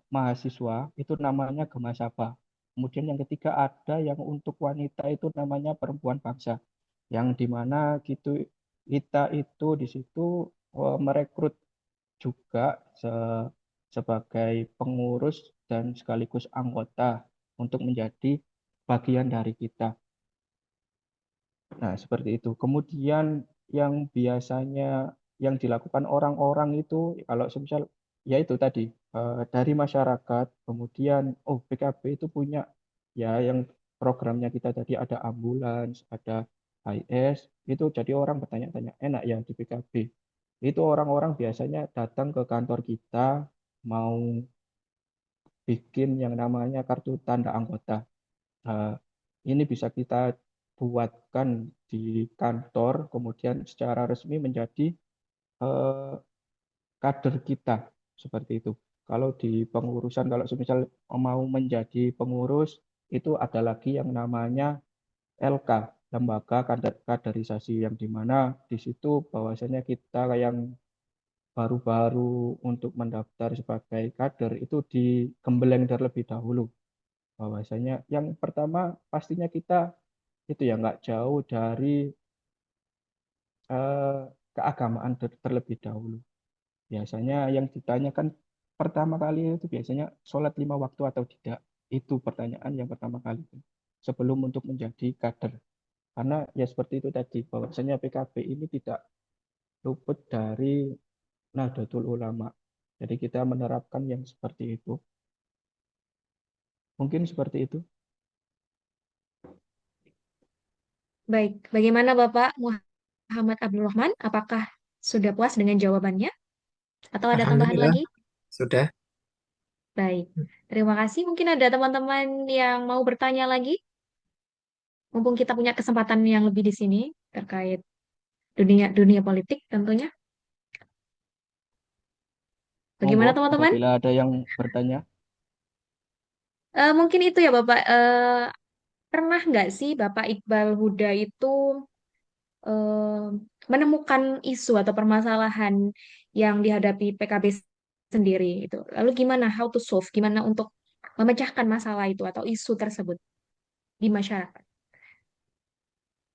mahasiswa itu namanya Gemasapa. Kemudian yang ketiga ada yang untuk wanita itu namanya Perempuan Bangsa. Yang dimana gitu kita itu di situ merekrut juga sebagai pengurus dan sekaligus anggota untuk menjadi bagian dari kita. Nah, seperti itu. Kemudian yang biasanya yang dilakukan orang-orang itu kalau semisal ya itu tadi dari masyarakat, kemudian oh PKB itu punya ya yang programnya kita tadi ada ambulans, ada HIS, itu jadi orang bertanya-tanya, enak ya di PKB. Itu orang-orang biasanya datang ke kantor kita mau bikin yang namanya kartu tanda anggota. Nah, ini bisa kita buatkan di kantor, kemudian secara resmi menjadi eh, kader kita, seperti itu. Kalau di pengurusan, kalau misal mau menjadi pengurus, itu ada lagi yang namanya LK, Lembaga Kaderisasi, yang dimana di situ bahwasanya kita yang baru-baru untuk mendaftar sebagai kader itu digembleng terlebih dahulu. Bahwasanya yang pertama pastinya kita itu ya nggak jauh dari eh, keagamaan terlebih dahulu. Biasanya yang ditanyakan pertama kali itu biasanya sholat 5 waktu atau tidak. Itu pertanyaan yang pertama kali sebelum untuk menjadi kader. Karena ya seperti itu tadi, bahwasanya PKB ini tidak luput dari Nahdlatul Ulama. Jadi kita menerapkan yang seperti itu. Mungkin seperti itu. Baik, bagaimana Bapak Muhammad Abdul Rahman? Apakah sudah puas dengan jawabannya? Atau ada tambahan Alhamdulillah, lagi? sudah. Baik, terima kasih. Mungkin ada teman-teman yang mau bertanya lagi? Mumpung kita punya kesempatan yang lebih di sini terkait dunia politik tentunya. Bagaimana Monggo, teman-teman? apabila ada yang bertanya. Mungkin itu ya Bapak. Pernah nggak sih Bapak Iqbal Huda itu eh, menemukan isu atau permasalahan yang dihadapi PKB sendiri itu? Lalu gimana how to solve? Gimana untuk memecahkan masalah itu atau isu tersebut di masyarakat?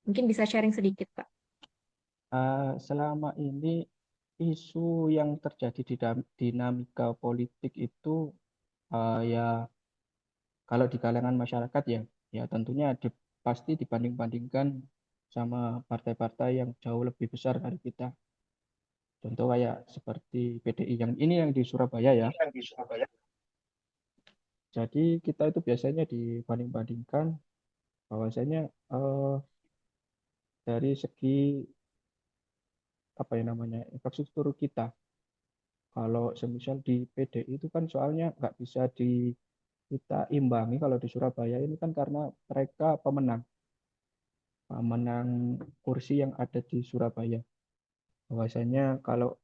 Mungkin bisa sharing sedikit, Pak. Selama ini isu yang terjadi di dinamika politik itu ya kalau di kalangan masyarakat ya tentunya pasti dibanding-bandingkan sama partai-partai yang jauh lebih besar dari kita. Contoh kayak seperti PDI yang di Surabaya ya. Jadi kita itu biasanya dibanding-bandingkan bahwasanya dari segi apa ya namanya infrastruktur kita. Kalau semisal di PDI itu kan soalnya nggak bisa kita imbangi kalau di Surabaya ini kan karena mereka pemenang kursi yang ada di Surabaya. Bahwasanya kalau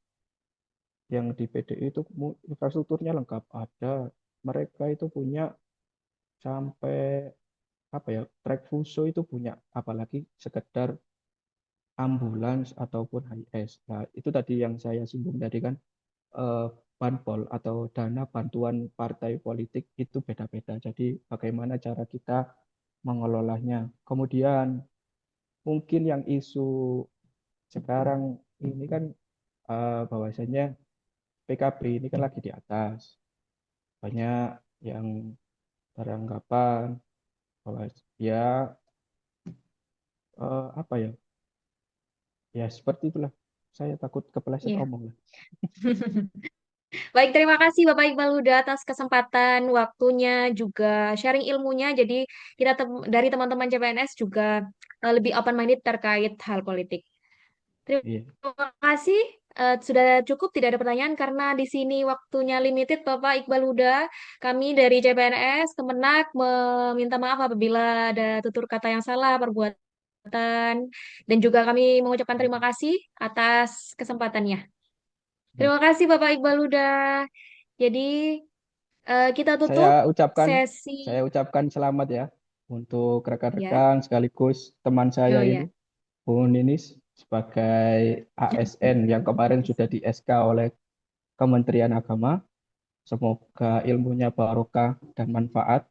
yang di PDI itu infrastrukturnya lengkap ada, mereka itu punya sampai apa ya trek fuso itu punya, apalagi sekedar ambulans ataupun HIS. Nah, itu tadi yang saya singgung tadi kan banpol atau dana bantuan partai politik itu beda-beda. Jadi bagaimana cara kita mengelolanya. Kemudian mungkin yang isu sekarang ini kan bahwasanya PKB ini kan lagi di atas. Banyak yang beranggapan bahwa ya apa ya? Ya seperti itulah. Saya takut kepeleset Iya. omong lah. Baik, terima kasih Bapak Iqbal Huda atas kesempatan, waktunya, juga sharing ilmunya. Jadi kita dari teman-teman CPNS juga lebih open-minded terkait hal politik. Iya. Terima kasih. Sudah cukup, tidak ada pertanyaan karena di sini waktunya limited, Bapak Iqbal Huda. Kami dari CPNS Kemenak meminta maaf apabila ada tutur kata yang salah, perbuatan, dan juga kami mengucapkan terima kasih atas kesempatannya. Terima kasih Bapak Iqbal Huda. Jadi kita tutup sesi. Saya ucapkan selamat ya untuk Ya. rekan-rekan sekaligus teman saya Oh ya. ini, Bu Ninis, sebagai ASN yang kemarin sudah di SK oleh Kementerian Agama. Semoga ilmunya barokah dan manfaat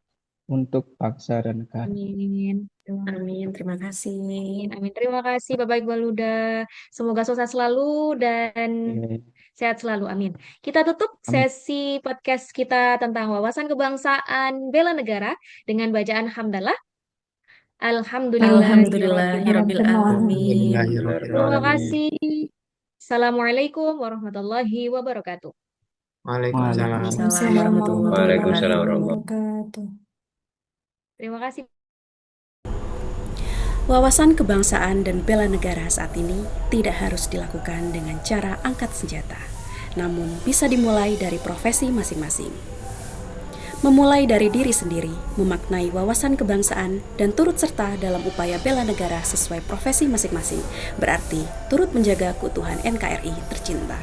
untuk bangsa dan negara. Amin. Amin, terima kasih. Amin. Terima kasih Bapak Iqbal Huda. Semoga sukses selalu dan sehat selalu. Amin. Kita tutup sesi podcast kita tentang wawasan kebangsaan bela negara dengan bacaan hamdalah. Alhamdulillahirabbil alamin. Terima kasih. Assalamualaikum warahmatullahi wabarakatuh. Waalaikumsalam. Waalaikumsalam warahmatullahi wabarakatuh. Terima kasih. Wawasan kebangsaan dan bela negara saat ini tidak harus dilakukan dengan cara angkat senjata, namun bisa dimulai dari profesi masing-masing. Memulai dari diri sendiri, memaknai wawasan kebangsaan, dan turut serta dalam upaya bela negara sesuai profesi masing-masing, berarti turut menjaga keutuhan NKRI tercinta.